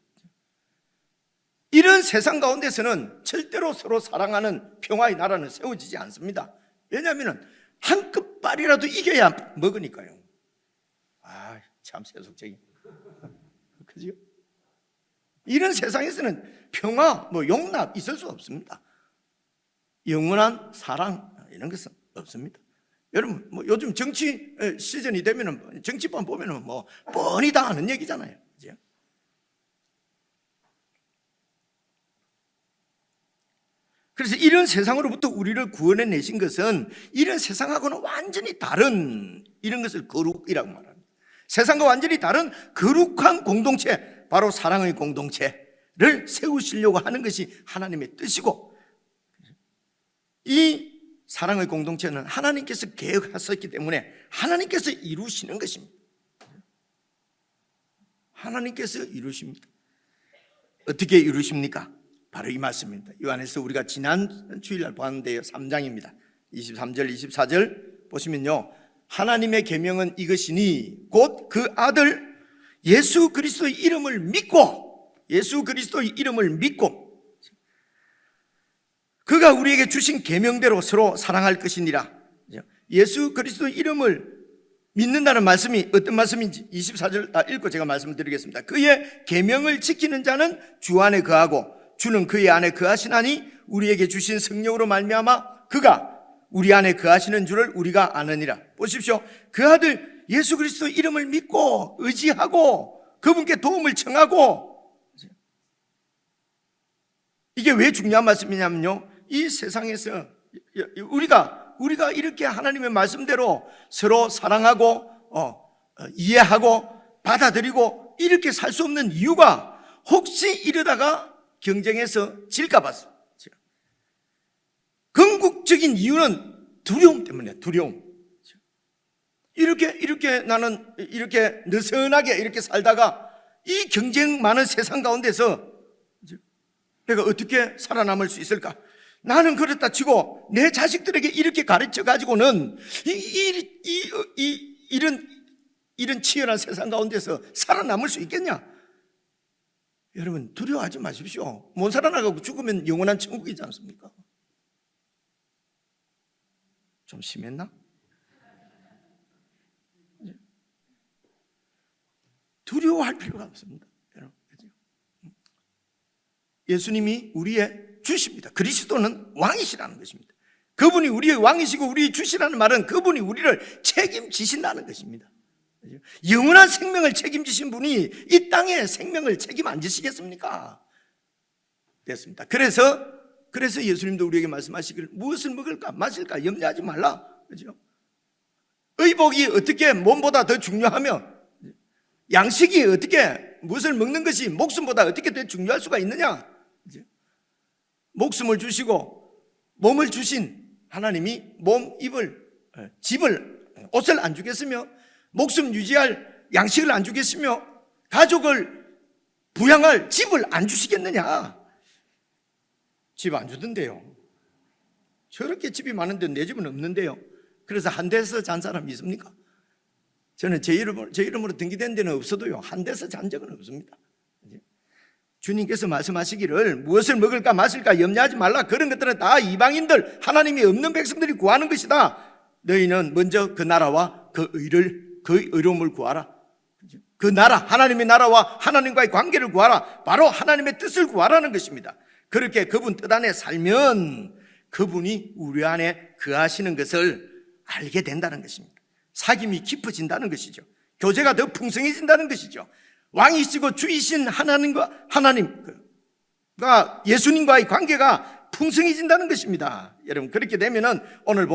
Speaker 3: 이런 세상 가운데서는 절대로 서로 사랑하는 평화의 나라는 세워지지 않습니다. 왜냐하면 한 끝발이라도 이겨야 먹으니까요. 참 세속적인. 그죠? 이런 세상에서는 평화, 용납 있을 수 없습니다. 영원한 사랑, 이런 것은 없습니다. 여러분, 요즘 정치 시즌이 되면은, 정치판 보면은 뻔히 다 아는 얘기잖아요. 그죠? 그래서 이런 세상으로부터 우리를 구원해 내신 것은 이런 세상하고는 완전히 다른 이런 것을 거룩이라고 말합니다. 세상과 완전히 다른 거룩한 공동체, 바로 사랑의 공동체를 세우시려고 하는 것이 하나님의 뜻이고, 이 사랑의 공동체는 하나님께서 계획하셨기 때문에 하나님께서 이루시는 것입니다. 하나님께서 이루십니다. 어떻게 이루십니까? 바로 이 말씀입니다. 이 안에서 우리가 지난 주일날 봤는데요, 3장입니다. 23절 24절 보시면요, 하나님의 계명은 이것이니 곧 그 아들 예수 그리스도의 이름을 믿고, 예수 그리스도의 이름을 믿고 그가 우리에게 주신 계명대로 서로 사랑할 것이니라. 예수 그리스도의 이름을 믿는다는 말씀이 어떤 말씀인지 24절 다 읽고 제가 말씀을 드리겠습니다. 그의 계명을 지키는 자는 주 안에 거하고 주는 그의 안에 거하시나니 우리에게 주신 성령으로 말미암아 그가 우리 안에 거하시는 줄을 우리가 아느니라. 보십시오. 그 아들 예수 그리스도 이름을 믿고 의지하고 그분께 도움을 청하고, 이게 왜 중요한 말씀이냐면요, 이 세상에서 우리가 이렇게 하나님의 말씀대로 서로 사랑하고 이해하고 받아들이고 이렇게 살 수 없는 이유가 혹시 이러다가 경쟁에서 질까 봐서. 궁극적인 이유는 두려움 때문에, 두려움. 이렇게 나는 이렇게 느슨하게 이렇게 살다가 이 경쟁 많은 세상 가운데서 내가 어떻게 살아남을 수 있을까? 나는 그렇다 치고 내 자식들에게 이렇게 가르쳐 가지고는 이런 치열한 세상 가운데서 살아남을 수 있겠냐? 여러분, 두려워하지 마십시오. 못 살아나가고 죽으면 영원한 천국이지 않습니까? 좀 심했나? 두려워할 필요가 없습니다. 예수님이 우리의 주십니다. 그리스도는 왕이시라는 것입니다. 그분이 우리의 왕이시고 우리의 주시라는 말은 그분이 우리를 책임지신다는 것입니다. 영원한 생명을 책임지신 분이 이 땅의 생명을 책임 안 지시겠습니까? 됐습니다. 그래서 예수님도 우리에게 말씀하시기를 무엇을 먹을까 마실까 염려하지 말라. 그죠? 의복이 어떻게 몸보다 더 중요하며 양식이 어떻게 무엇을 먹는 것이 목숨보다 어떻게 더 중요할 수가 있느냐? 목숨을 주시고 몸을 주신 하나님이 몸, 입을, 집을, 옷을 안 주겠으며 목숨 유지할 양식을 안 주겠으며 가족을 부양할 집을 안 주시겠느냐? 집 안 주던데요. 저렇게 집이 많은데 내 집은 없는데요. 그래서 한 대에서 잔 사람이 있습니까? 저는 제 이름으로 등기된 데는 없어도요, 한 대에서 잔 적은 없습니다. 주님께서 말씀하시기를 무엇을 먹을까 마실까 염려하지 말라. 그런 것들은 다 이방인들, 하나님이 없는 백성들이 구하는 것이다. 너희는 먼저 그 나라와 그 의로움을 구하라. 그 나라, 하나님의 나라와 하나님과의 관계를 구하라. 바로 하나님의 뜻을 구하라는 것입니다. 그렇게 그분 뜻 안에 살면 그분이 우리 안에 거하시는 것을 알게 된다는 것입니다. 사귐이 깊어진다는 것이죠. 교제가 더 풍성해진다는 것이죠. 왕이시고 주이신 하나님과 예수님과의 관계가 풍성해진다는 것입니다. 여러분, 그렇게 되면은 오늘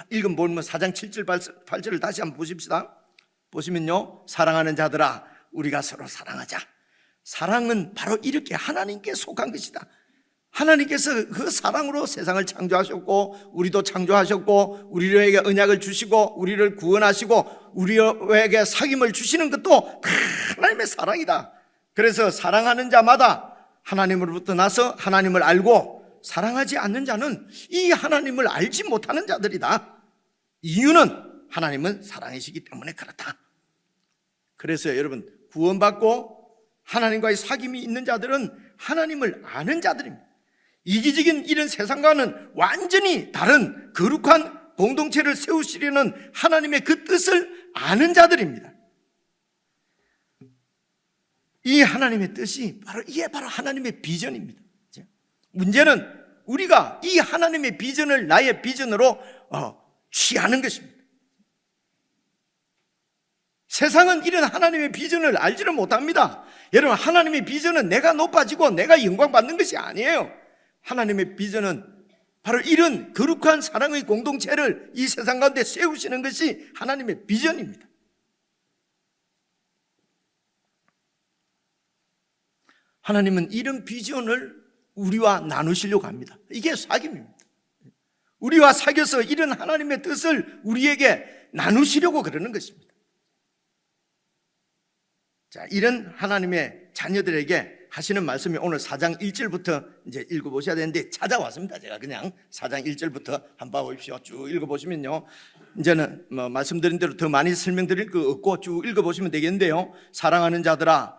Speaker 3: 읽은 본문 4장 7절 8절을 다시 한번 보십시다. 보시면요, 사랑하는 자들아 우리가 서로 사랑하자. 사랑은 바로 이렇게 하나님께 속한 것이다. 하나님께서 그 사랑으로 세상을 창조하셨고 우리도 창조하셨고 우리에게 언약을 주시고 우리를 구원하시고 우리에게 사귐을 주시는 것도 하나님의 사랑이다. 그래서 사랑하는 자마다 하나님으로부터 나서 하나님을 알고, 사랑하지 않는 자는 이 하나님을 알지 못하는 자들이다. 이유는 하나님은 사랑이시기 때문에 그렇다. 그래서 여러분, 구원받고 하나님과의 사귐이 있는 자들은 하나님을 아는 자들입니다. 이기적인 이런 세상과는 완전히 다른 거룩한 공동체를 세우시려는 하나님의 그 뜻을 아는 자들입니다. 이 하나님의 뜻이 이게 바로 하나님의 비전입니다. 문제는 우리가 이 하나님의 비전을 나의 비전으로 취하는 것입니다. 세상은 이런 하나님의 비전을 알지를 못합니다. 여러분, 하나님의 비전은 내가 높아지고 내가 영광 받는 것이 아니에요. 하나님의 비전은 바로 이런 거룩한 사랑의 공동체를 이 세상 가운데 세우시는 것이 하나님의 비전입니다. 하나님은 이런 비전을 우리와 나누시려고 합니다. 이게 사귐입니다. 우리와 사귀어서 이런 하나님의 뜻을 우리에게 나누시려고 그러는 것입니다. 자, 이런 하나님의 자녀들에게 하시는 말씀이 오늘 4장 1절부터 이제 읽어보셔야 되는데 찾아왔습니다. 제가 그냥 4장 1절부터 한번 보십시오. 쭉 읽어보시면요, 이제는 뭐 말씀드린 대로 더 많이 설명드릴 거 없고 쭉 읽어보시면 되겠는데요, 사랑하는 자들아,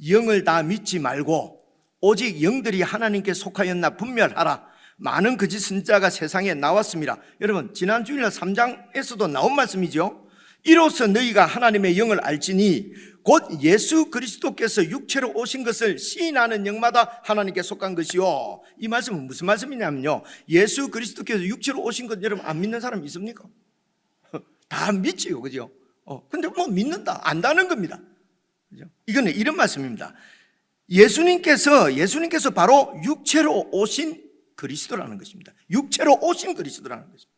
Speaker 3: 영을 다 믿지 말고 오직 영들이 하나님께 속하였나 분별하라. 많은 거짓 선지자가 세상에 나왔습니다. 여러분, 지난 주일날 3장에서도 나온 말씀이죠. 이로써 너희가 하나님의 영을 알지니 곧 예수 그리스도께서 육체로 오신 것을 시인하는 영마다 하나님께 속한 것이요. 이 말씀은 무슨 말씀이냐면요, 예수 그리스도께서 육체로 오신 것 여러분 안 믿는 사람 있습니까? 다 믿지요, 그죠? 근데 뭐 믿는다, 안다는 겁니다. 그죠? 이거는 이런 말씀입니다. 예수님께서 바로 육체로 오신 그리스도라는 것입니다. 육체로 오신 그리스도라는 것입니다.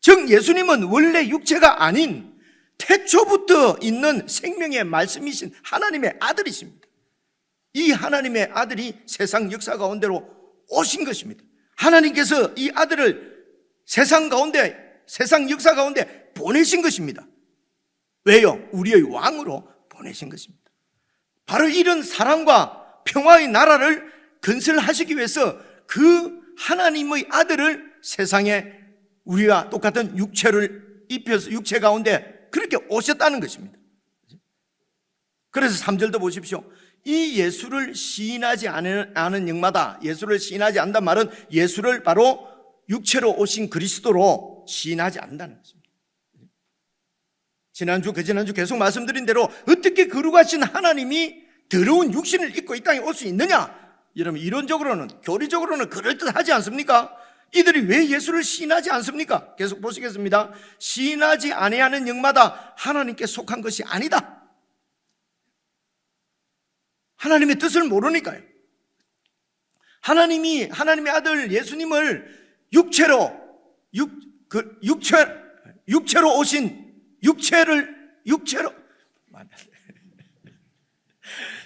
Speaker 3: 즉 예수님은 원래 육체가 아닌 태초부터 있는 생명의 말씀이신 하나님의 아들이십니다. 이 하나님의 아들이 세상 역사 가운데로 오신 것입니다. 하나님께서 이 아들을 세상 역사 가운데 보내신 것입니다. 왜요? 우리의 왕으로 보내신 것입니다. 바로 이런 사랑과 평화의 나라를 건설하시기 위해서 그 하나님의 아들을 세상에 우리와 똑같은 육체를 입혀서 육체 가운데 그렇게 오셨다는 것입니다. 그래서 3절도 보십시오. 이 예수를 시인하지 않은 영마다, 예수를 시인하지 않는단 말은 예수를 바로 육체로 오신 그리스도로 시인하지 않는다는 것입니다. 지난주 계속 말씀드린 대로 어떻게 거룩하신 하나님이 더러운 육신을 입고 이 땅에 올 수 있느냐? 여러분, 이론적으로는, 교리적으로는 그럴듯하지 않습니까? 이들이 왜 예수를 시인하지 않습니까? 계속 보시겠습니다. 시인하지 아니하는 영마다 하나님께 속한 것이 아니다. 하나님의 뜻을 모르니까요. 하나님의 아들 예수님을 육체로 오신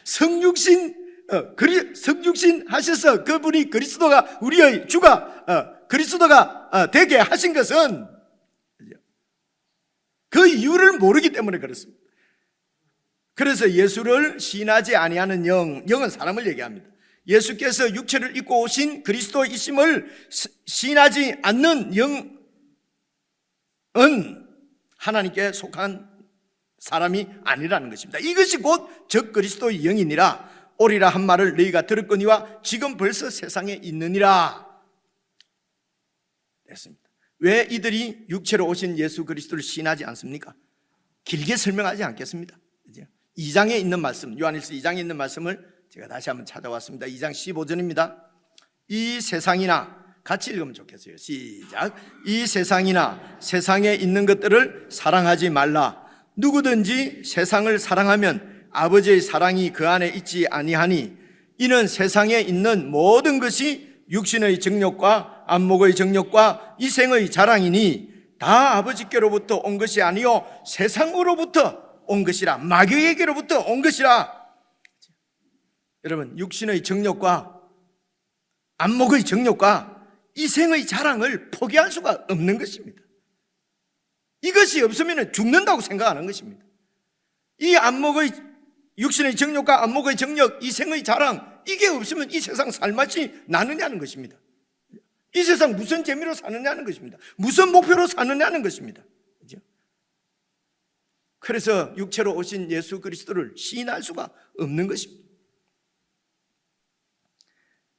Speaker 3: 성육신 하셔서 그분이 그리스도가 우리의 주가 그리스도가 되게 하신 것은 그 이유를 모르기 때문에 그렇습니다. 그래서 예수를 시인하지 아니하는 영은 사람을 얘기합니다. 예수께서 육체를 입고 오신 그리스도이심을 시인하지 않는 영은 하나님께 속한 사람이 아니라는 것입니다. 이것이 곧 적 그리스도의 영이니라. 오리라 한 말을 너희가 들었거니와 지금 벌써 세상에 있느니라. 됐습니다. 왜 이들이 육체로 오신 예수 그리스도를 시인하지 않습니까? 길게 설명하지 않겠습니다. 2장에 있는 말씀, 요한일서 2장에 있는 말씀을 제가 다시 한번 찾아왔습니다. 2장 15절입니다. 이 세상이나, 같이 읽으면 좋겠어요. 시작. 이 세상이나 세상에 있는 것들을 사랑하지 말라. 누구든지 세상을 사랑하면 아버지의 사랑이 그 안에 있지 아니하니 이는 세상에 있는 모든 것이 육신의 정욕과 안목의 정욕과 이생의 자랑이니 다 아버지께로부터 온 것이 아니요 세상으로부터 온 것이라. 마귀에게로부터 온 것이라. 여러분, 육신의 정욕과 안목의 정욕과 이생의 자랑을 포기할 수가 없는 것입니다. 이것이 없으면 죽는다고 생각하는 것입니다. 이 육신의 정욕과 안목의 정욕, 이생의 자랑, 이게 없으면 이 세상 살맛이 나느냐는 것입니다. 이 세상 무슨 재미로 사느냐는 것입니다. 무슨 목표로 사느냐는 것입니다. 그래서 육체로 오신 예수 그리스도를 시인할 수가 없는 것입니다.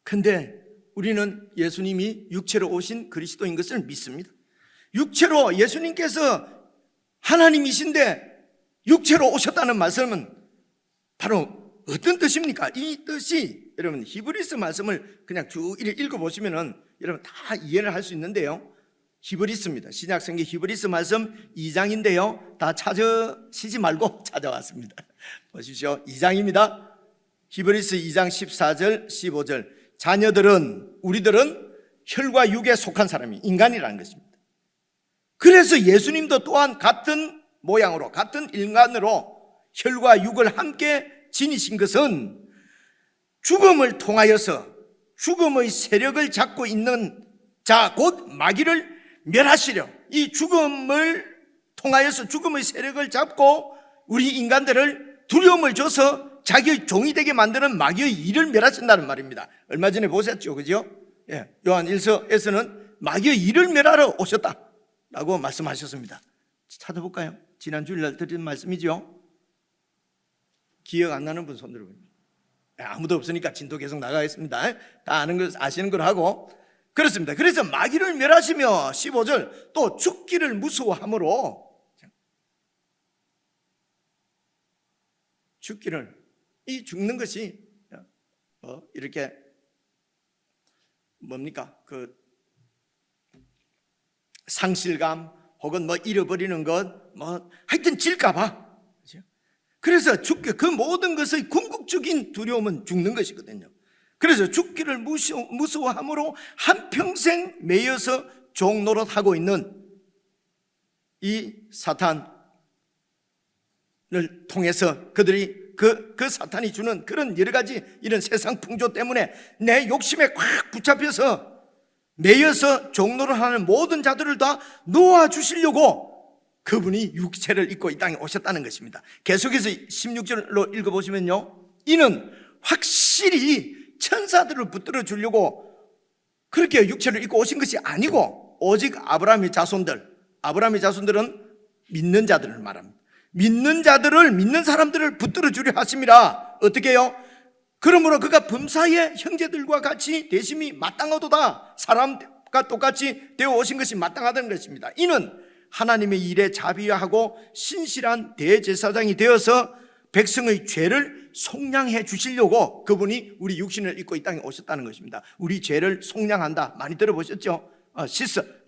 Speaker 3: 그런데 우리는 예수님이 육체로 오신 그리스도인 것을 믿습니다. 육체로 예수님께서 하나님이신데 육체로 오셨다는 말씀은 바로 어떤 뜻입니까? 이 뜻이 여러분 히브리서 말씀을 그냥 쭉 읽어보시면은 여러분 다 이해를 할 수 있는데요. 히브리서입니다. 신약성경 히브리서 말씀 2장인데요. 다 찾으시지 말고 찾아왔습니다. 보십시오. 2장입니다. 히브리서 2장 14절 15절. 자녀들은, 우리들은 혈과 육에 속한 사람이 인간이라는 것입니다. 그래서 예수님도 또한 같은 모양으로, 같은 인간으로 혈과 육을 함께 지니신 것은 죽음을 통하여서 죽음의 세력을 잡고 있는 자, 곧 마귀를 멸하시려, 이 죽음을 통하여서 죽음의 세력을 잡고 우리 인간들을 두려움을 줘서 자기의 종이 되게 만드는 마귀의 일을 멸하신다는 말입니다. 얼마 전에 보셨죠, 그죠? 예, 요한 1서에서는 마귀의 일을 멸하러 오셨다라고 말씀하셨습니다. 찾아볼까요? 지난 주일날 드린 말씀이죠. 기억 안 나는 분 손 들어보세요. 아무도 없으니까 진도 계속 나가겠습니다. 다 아는 거, 아시는 걸 하고. 그렇습니다. 그래서 마귀를 멸하시며 15절 또 죽기를 무서워함으로, 죽기를, 이 죽는 것이 이렇게 뭡니까? 그 상실감 혹은 뭐 잃어버리는 것, 뭐 하여튼 질까봐. 그래서 죽기, 그 모든 것의 궁극적인 두려움은 죽는 것이거든요. 그래서 죽기를 무서워함으로 한평생 매여서 종노릇하고 있는 이 사탄을 통해서 그들이 그 사탄이 주는 그런 여러 가지 이런 세상 풍조 때문에 내 욕심에 꽉 붙잡혀서 매여서 종노릇하는 모든 자들을 다 놓아주시려고 그분이 육체를 입고 이 땅에 오셨다는 것입니다. 계속해서 16절로 읽어보시면요, 이는 확실히 천사들을 붙들어 주려고 그렇게 육체를 입고 오신 것이 아니고 오직 아브라함의 자손들은 믿는 자들을 말합니다. 믿는 자들을, 믿는 사람들을 붙들어 주려 하심이라. 어떻게 해요? 그러므로 그가 범사의 형제들과 같이 대심이 마땅하도다. 사람과 똑같이 되어 오신 것이 마땅하다는 것입니다. 이는 하나님의 일에 자비하고 신실한 대제사장이 되어서 백성의 죄를 속량해 주시려고 그분이 우리 육신을 입고 이 땅에 오셨다는 것입니다. 우리 죄를 속량한다, 많이 들어보셨죠?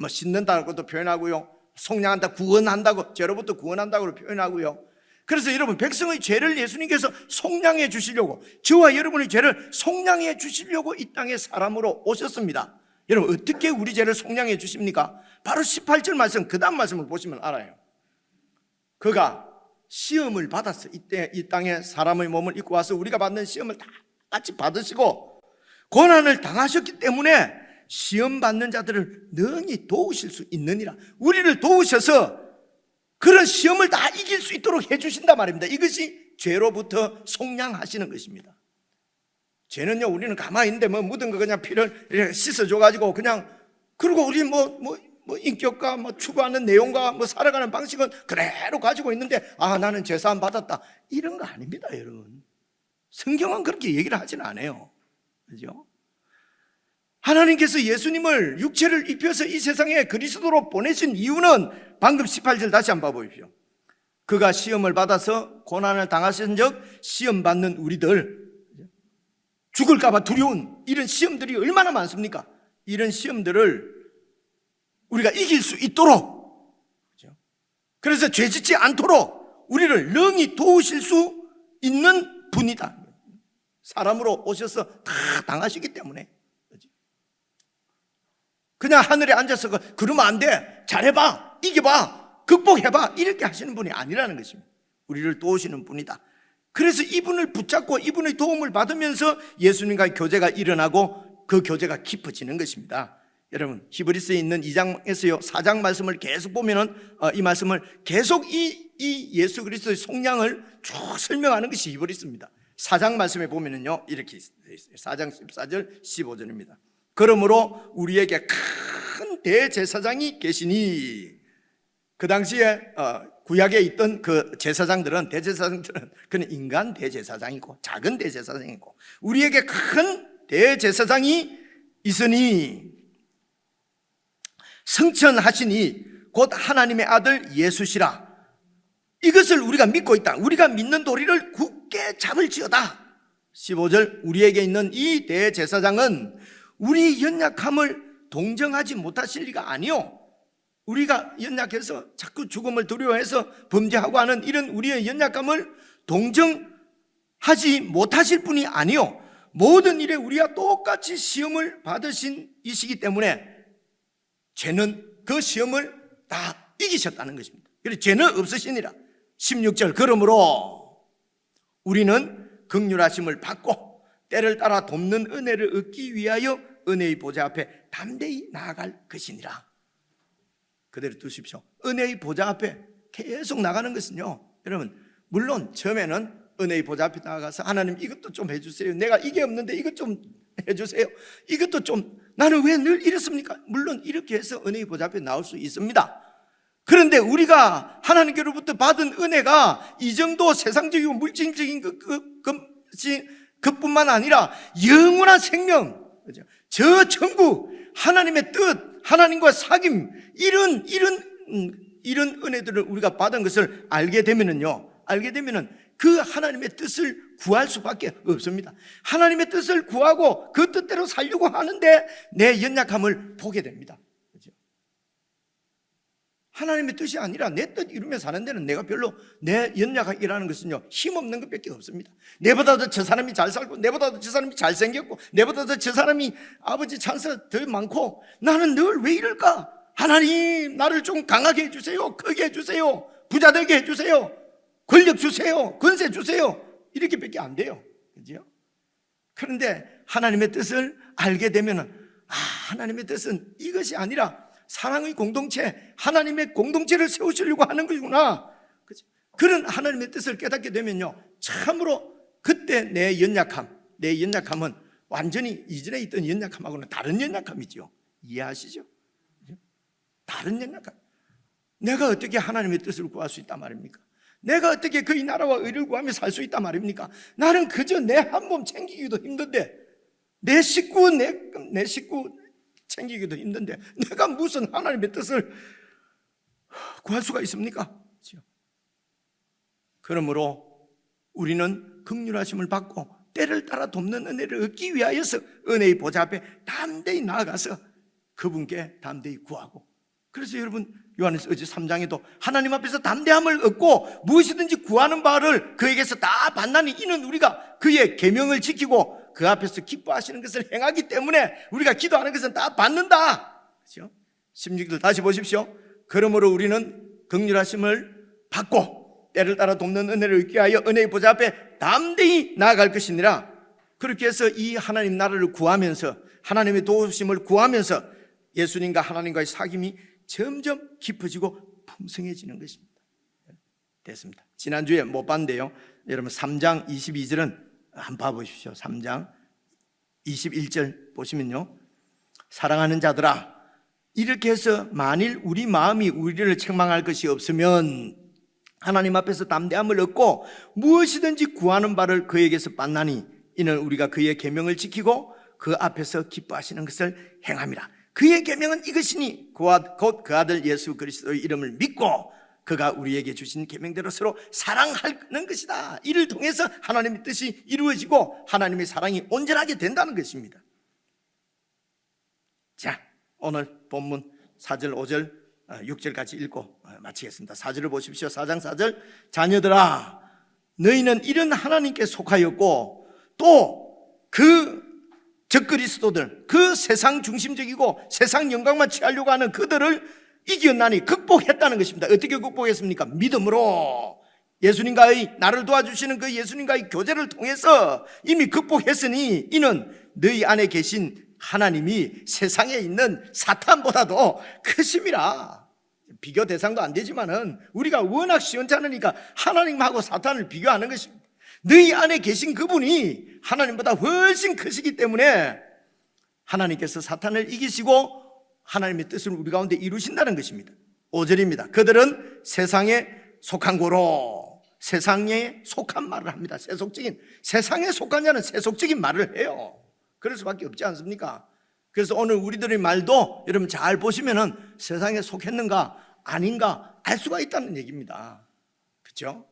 Speaker 3: 씻는다고도 표현하고요, 속량한다, 구원한다고, 죄로부터 구원한다고 표현하고요. 그래서 여러분, 백성의 죄를 예수님께서 속량해 주시려고, 저와 여러분의 죄를 속량해 주시려고 이 땅에 사람으로 오셨습니다. 여러분, 어떻게 우리 죄를 속량해 주십니까? 바로 18절 말씀, 그 다음 말씀을 보시면 알아요. 그가 시험을 받았어. 이때 이 땅에 사람의 몸을 입고 와서 우리가 받는 시험을 다 같이 받으시고 고난을 당하셨기 때문에 시험 받는 자들을 능히 도우실 수 있느니라. 우리를 도우셔서 그런 시험을 다 이길 수 있도록 해주신단 말입니다. 이것이 죄로부터 속량하시는 것입니다. 죄는요, 우리는 가만히 있는데 뭐 묻은 거 그냥 피를 이렇게 씻어줘가지고 그냥, 그리고 우리 뭐 인격과 뭐 추구하는 내용과 뭐 살아가는 방식은 그대로 가지고 있는데, 아, 나는 죄사함 받았다, 이런 거 아닙니다, 여러분. 성경은 그렇게 얘기를 하지는 않아요. 그죠? 하나님께서 예수님을 육체를 입혀서 이 세상에 그리스도로 보내신 이유는 방금 18절 다시 한번 봐보십시오. 그가 시험을 받아서 고난을 당하신 적 시험 받는 우리들, 죽을까봐 두려운 이런 시험들이 얼마나 많습니까? 이런 시험들을 우리가 이길 수 있도록, 그래서 죄짓지 않도록 우리를 능히 도우실 수 있는 분이다. 사람으로 오셔서 다 당하시기 때문에. 그냥 하늘에 앉아서 그러면 안 돼, 잘해봐, 이겨봐, 극복해봐, 이렇게 하시는 분이 아니라는 것입니다. 우리를 도우시는 분이다. 그래서 이분을 붙잡고 이분의 도움을 받으면서 예수님과의 교제가 일어나고 그 교제가 깊어지는 것입니다. 여러분, 히브리서에 있는 2장에서요 4장 말씀을 계속 보면은 이 말씀을 계속 이 예수 그리스도의 속량을 쭉 설명하는 것이 히브리서입니다. 4장 말씀에 보면은요 이렇게 있어요. 4장 14절 15절입니다. 그러므로 우리에게 큰 대제사장이 계시니, 그 당시에 구약에 있던 그 제사장들은, 대제사장들은 그는 인간 대제사장이고 작은 대제사장이고, 우리에게 큰 대제사장이 있으니 성천하시니 곧 하나님의 아들 예수시라. 이것을 우리가 믿고 있다. 우리가 믿는 도리를 굳게 잡을지어다. 15절, 우리에게 있는 이 대제사장은 우리 연약함을 동정하지 못하실 리가 아니요, 우리가 연약해서 자꾸 죽음을 두려워해서 범죄하고 하는 이런 우리의 연약함을 동정하지 못하실 분이 아니요, 모든 일에 우리가 똑같이 시험을 받으신 이시기 때문에 죄는 그 시험을 다 이기셨다는 것입니다. 그래서 죄는 없으시니라. 16절, 그러므로 우리는 긍휼하심을 받고 때를 따라 돕는 은혜를 얻기 위하여 은혜의 보좌 앞에 담대히 나아갈 것이니라. 그대로 두십시오. 은혜의 보좌 앞에 계속 나가는 것은요, 여러분, 물론 처음에는 은혜의 보좌 앞에 나가서 하나님 이것도 좀 해주세요. 내가 이게 없는데 이것 좀 해주세요. 이것도 좀, 나는 왜 늘 이렇습니까? 물론 이렇게 해서 은혜의 보좌 앞에 나올 수 있습니다. 그런데 우리가 하나님께로부터 받은 은혜가 이 정도 세상적이고 물질적인 그뿐만 아니라 영원한 생명, 저 천국, 하나님의 뜻, 하나님과 사귐, 이런 은혜들을 우리가 받은 것을 알게 되면은요, 그 하나님의 뜻을 구할 수밖에 없습니다. 하나님의 뜻을 구하고 그 뜻대로 살려고 하는데 내 연약함을 보게 됩니다. 그렇죠? 하나님의 뜻이 아니라 내 뜻 이루며 사는 데는 내가 별로, 내 연약이라는 것은요, 힘없는 것밖에 없습니다. 내보다도 저 사람이 잘 살고, 내보다도 저 사람이 잘생겼고, 내보다도 저 사람이 아버지 찬스 더 많고, 나는 늘 왜 이럴까? 하나님, 나를 좀 강하게 해주세요. 크게 해주세요. 부자 되게 해주세요. 권력 주세요. 권세 주세요. 이렇게밖에 안 돼요. 그죠? 그런데 하나님의 뜻을 알게 되면은, 하나님의 뜻은 이것이 아니라 사랑의 공동체, 하나님의 공동체를 세우시려고 하는 것이구나. 그죠? 그런 하나님의 뜻을 깨닫게 되면요, 참으로 그때 내 연약함은 완전히 이전에 있던 연약함하고는 다른 연약함이죠. 이해하시죠? 다른 연약함. 내가 어떻게 하나님의 뜻을 구할 수 있단 말입니까? 내가 어떻게 그의 나라와 의를 구하며 살 수 있단 말입니까? 나는 그저 내 한 몸 챙기기도 힘든데, 내 식구 챙기기도 힘든데 내가 무슨 하나님의 뜻을 구할 수가 있습니까? 그러므로 우리는 긍휼하심을 받고 때를 따라 돕는 은혜를 얻기 위하여서 은혜의 보좌 앞에 담대히 나아가서 그분께 담대히 구하고, 그래서 여러분 요한에서 어제 3장에도 하나님 앞에서 담대함을 얻고 무엇이든지 구하는 바를 그에게서 다 받나니 이는 우리가 그의 계명을 지키고 그 앞에서 기뻐하시는 것을 행하기 때문에 우리가 기도하는 것은 다 받는다. 그렇죠? 16절 다시 보십시오. 그러므로 우리는 긍휼하심을 받고 때를 따라 돕는 은혜를 얻기 위하여 은혜의 보좌 앞에 담대히 나아갈 것이니라. 그렇게 해서 이 하나님 나라를 구하면서, 하나님의 도우심을 구하면서 예수님과 하나님과의 사귐이 점점 깊어지고 풍성해지는 것입니다. 됐습니다. 지난주에 못 봤는데요, 여러분 3장 22절은 한번 봐보십시오. 3장 21절 보시면요, 사랑하는 자들아, 이렇게 해서 만일 우리 마음이 우리를 책망할 것이 없으면 하나님 앞에서 담대함을 얻고 무엇이든지 구하는 바를 그에게서 받나니 이는 우리가 그의 계명을 지키고 그 앞에서 기뻐하시는 것을 행함이라. 그의 계명은 이것이니 곧 그 아들 예수 그리스도의 이름을 믿고 그가 우리에게 주신 계명대로 서로 사랑하는 것이다. 이를 통해서 하나님의 뜻이 이루어지고 하나님의 사랑이 온전하게 된다는 것입니다. 자, 오늘 본문 4절, 5절, 6절까지 읽고 마치겠습니다. 4절을 보십시오. 4장 4절, 자녀들아, 너희는 이런 하나님께 속하였고 또 그 적그리스도들, 그 세상 중심적이고 세상 영광만 취하려고 하는 그들을 이겼나니 극복했다는 것입니다. 어떻게 극복했습니까? 믿음으로. 예수님과의, 나를 도와주시는 그 예수님과의 교제를 통해서 이미 극복했으니 이는 너희 안에 계신 하나님이 세상에 있는 사탄보다도 크심이라. 비교 대상도 안 되지만은 우리가 워낙 시원찮으니까 하나님하고 사탄을 비교하는 것입니다. 너희 안에 계신 그분이 하나님보다 훨씬 크시기 때문에 하나님께서 사탄을 이기시고 하나님의 뜻을 우리 가운데 이루신다는 것입니다. 5절입니다. 그들은 세상에 속한 고로, 세상에 속한 말을 합니다. 세상에 속한 자는 세속적인 말을 해요. 그럴 수밖에 없지 않습니까? 그래서 오늘 우리들의 말도 여러분 잘 보시면은 세상에 속했는가 아닌가 알 수가 있다는 얘기입니다. 그렇죠?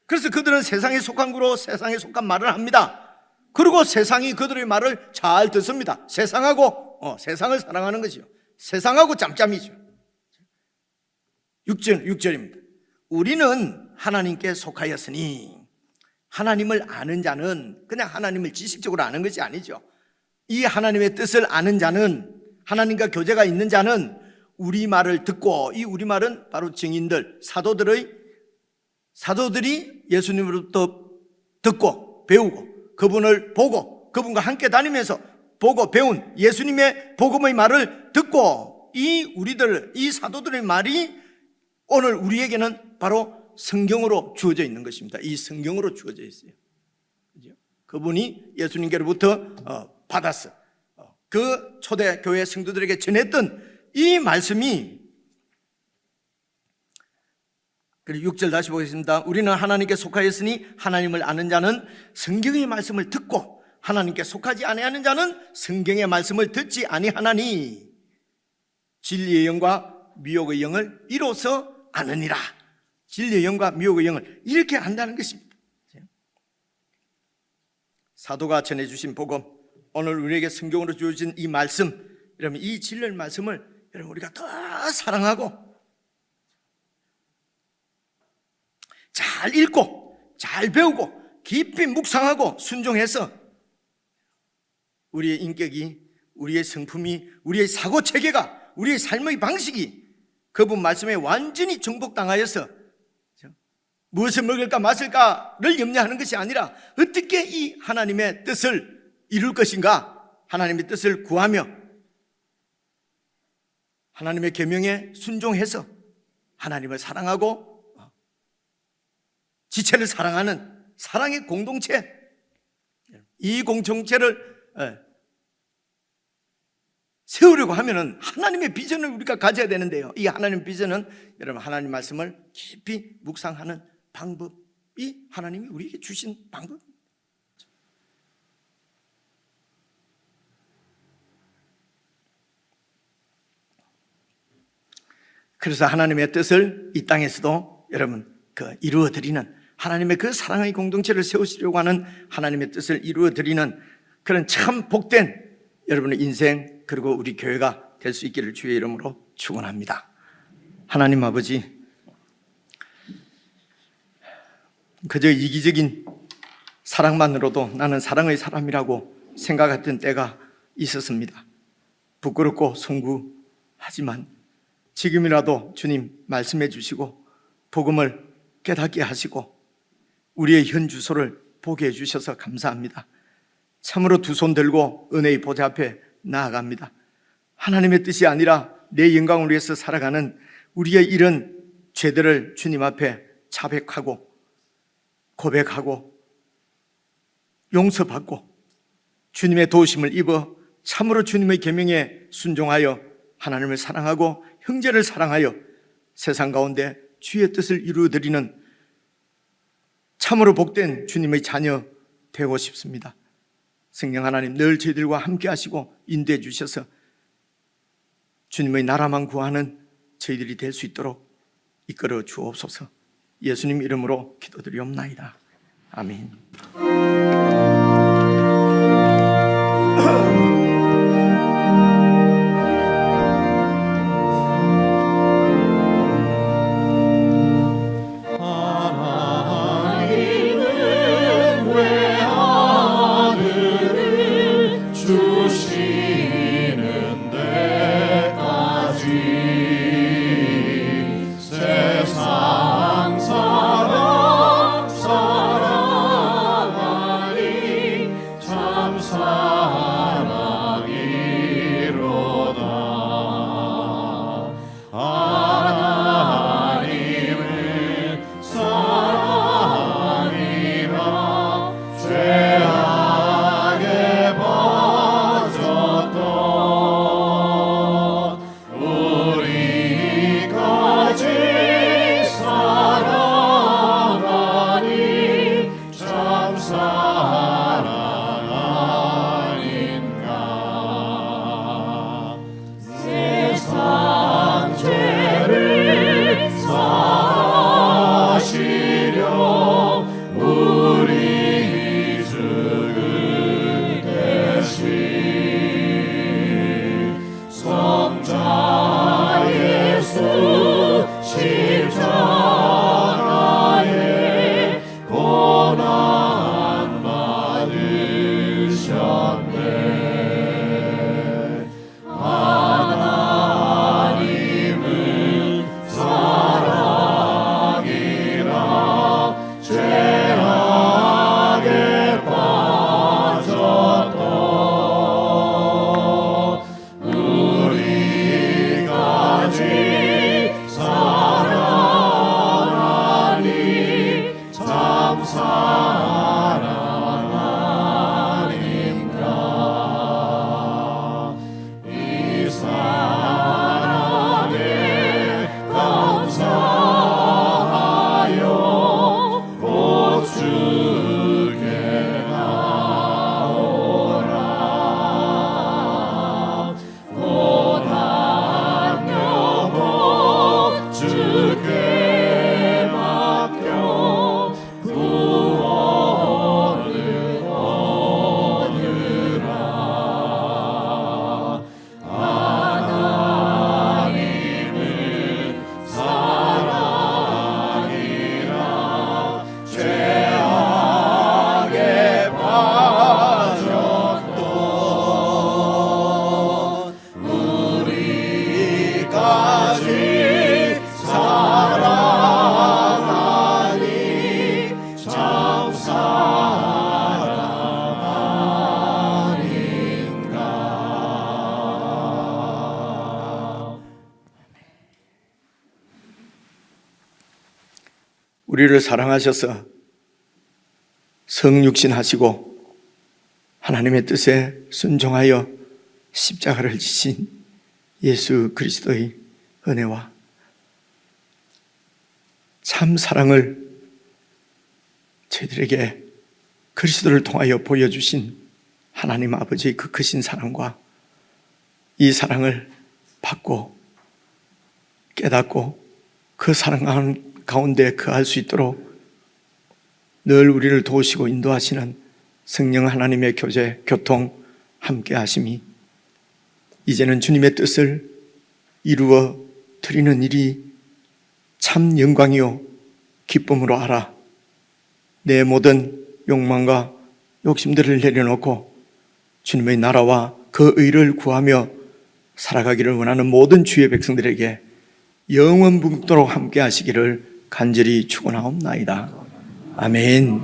Speaker 3: 그래서 그들은 세상에 속한 거로 세상에 속한 말을 합니다. 그리고 세상이 그들의 말을 잘 듣습니다. 세상하고 세상을 사랑하는 것이요, 세상하고 짬짬이죠. 6절입니다. 우리는 하나님께 속하였으니, 하나님을 아는 자는 그냥 하나님을 지식적으로 아는 것이 아니죠. 이 하나님의 뜻을 아는 자는, 하나님과 교제가 있는 자는 우리말을 듣고, 이 우리말은 바로 증인들, 사도들이 예수님으로부터 듣고 배우고 그분을 보고 그분과 함께 다니면서 보고 배운 예수님의 복음의 말을 듣고, 이 사도들의 말이 오늘 우리에게는 바로 성경으로 주어져 있는 것입니다. 이 성경으로 주어져 있어요. 그분이 예수님께로부터 받았어. 그 초대교회 성도들에게 전했던 이 말씀이, 그리고 6절 다시 보겠습니다. 우리는 하나님께 속하였으니 하나님을 아는 자는 성경의 말씀을 듣고 하나님께 속하지 아니하는 자는 성경의 말씀을 듣지 아니하나니 진리의 영과 미혹의 영을 이로써 아느니라. 진리의 영과 미혹의 영을 이렇게 안다는 것입니다. 사도가 전해주신 복음, 오늘 우리에게 성경으로 주어진 이 말씀, 여러분 이 진리의 말씀을 여러분 우리가 더 사랑하고 잘 읽고 잘 배우고 깊이 묵상하고 순종해서 우리의 인격이, 우리의 성품이, 우리의 사고체계가, 우리의 삶의 방식이 그분 말씀에 완전히 정복당하여서 무엇을 먹을까 마실까를 염려하는 것이 아니라 어떻게 이 하나님의 뜻을 이룰 것인가, 하나님의 뜻을 구하며 하나님의 계명에 순종해서 하나님을 사랑하고 지체를 사랑하는 사랑의 공동체, 이 공동체를 세우려고 하면은 하나님의 비전을 우리가 가져야 되는데요. 이 하나님의 비전은 여러분 하나님 말씀을 깊이 묵상하는 방법이 하나님이 우리에게 주신 방법입니다. 그래서 하나님의 뜻을 이 땅에서도 여러분 이루어드리는, 하나님의 그 사랑의 공동체를 세우시려고 하는 하나님의 뜻을 이루어드리는 그런 참 복된 여러분의 인생, 그리고 우리 교회가 될 수 있기를 주의 이름으로 축원합니다. 하나님 아버지, 그저 이기적인 사랑만으로도 나는 사랑의 사람이라고 생각했던 때가 있었습니다. 부끄럽고 송구하지만 지금이라도 주님 말씀해 주시고 복음을 깨닫게 하시고 우리의 현 주소를 보게 해주셔서 감사합니다. 참으로 두 손 들고 은혜의 보좌 앞에 나아갑니다. 하나님의 뜻이 아니라 내 영광을 위해서 살아가는 우리의 이런 죄들을 주님 앞에 자백하고 고백하고 용서받고 주님의 도우심을 입어 참으로 주님의 계명에 순종하여 하나님을 사랑하고 형제를 사랑하여 세상 가운데 주의 뜻을 이루어드리는 참으로 복된 주님의 자녀 되고 싶습니다. 성령 하나님 늘 저희들과 함께 하시고 인도해 주셔서 주님의 나라만 구하는 저희들이 될 수 있도록 이끌어 주옵소서. 예수님 이름으로 기도드리옵나이다. 아멘.
Speaker 1: 세상 사랑 사랑하니
Speaker 3: 우리를 사랑하셔서 성육신하시고 하나님의 뜻에 순종하여 십자가를 지신 예수 그리스도의 은혜와 참 사랑을 저희들에게 그리스도를 통하여 보여주신 하나님 아버지의 그 크신 사랑과 이 사랑을 받고 깨닫고 그 사랑 가운데 거할 수 있도록 늘 우리를 도우시고 인도하시는 성령 하나님의 교제, 교통, 함께 하심이 이제는 주님의 뜻을 이루어 드리는 일이 참 영광이요 기쁨으로 알아 내 모든 욕망과 욕심들을 내려놓고 주님의 나라와 그 의를 구하며 살아가기를 원하는 모든 주의 백성들에게 영원 붕도록 함께 하시기를 간절히 축원하옵나이다. 아멘.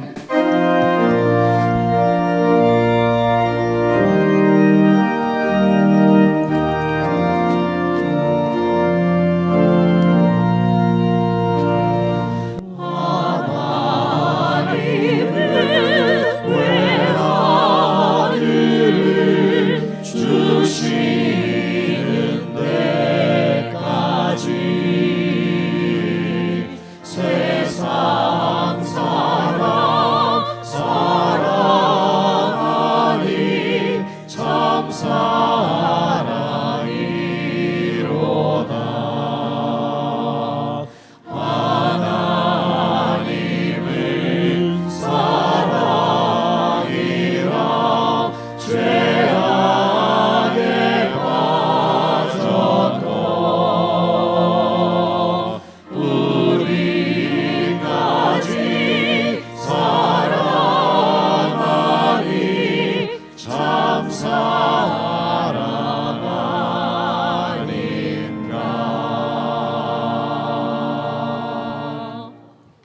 Speaker 1: 사랑하니 참 사랑하니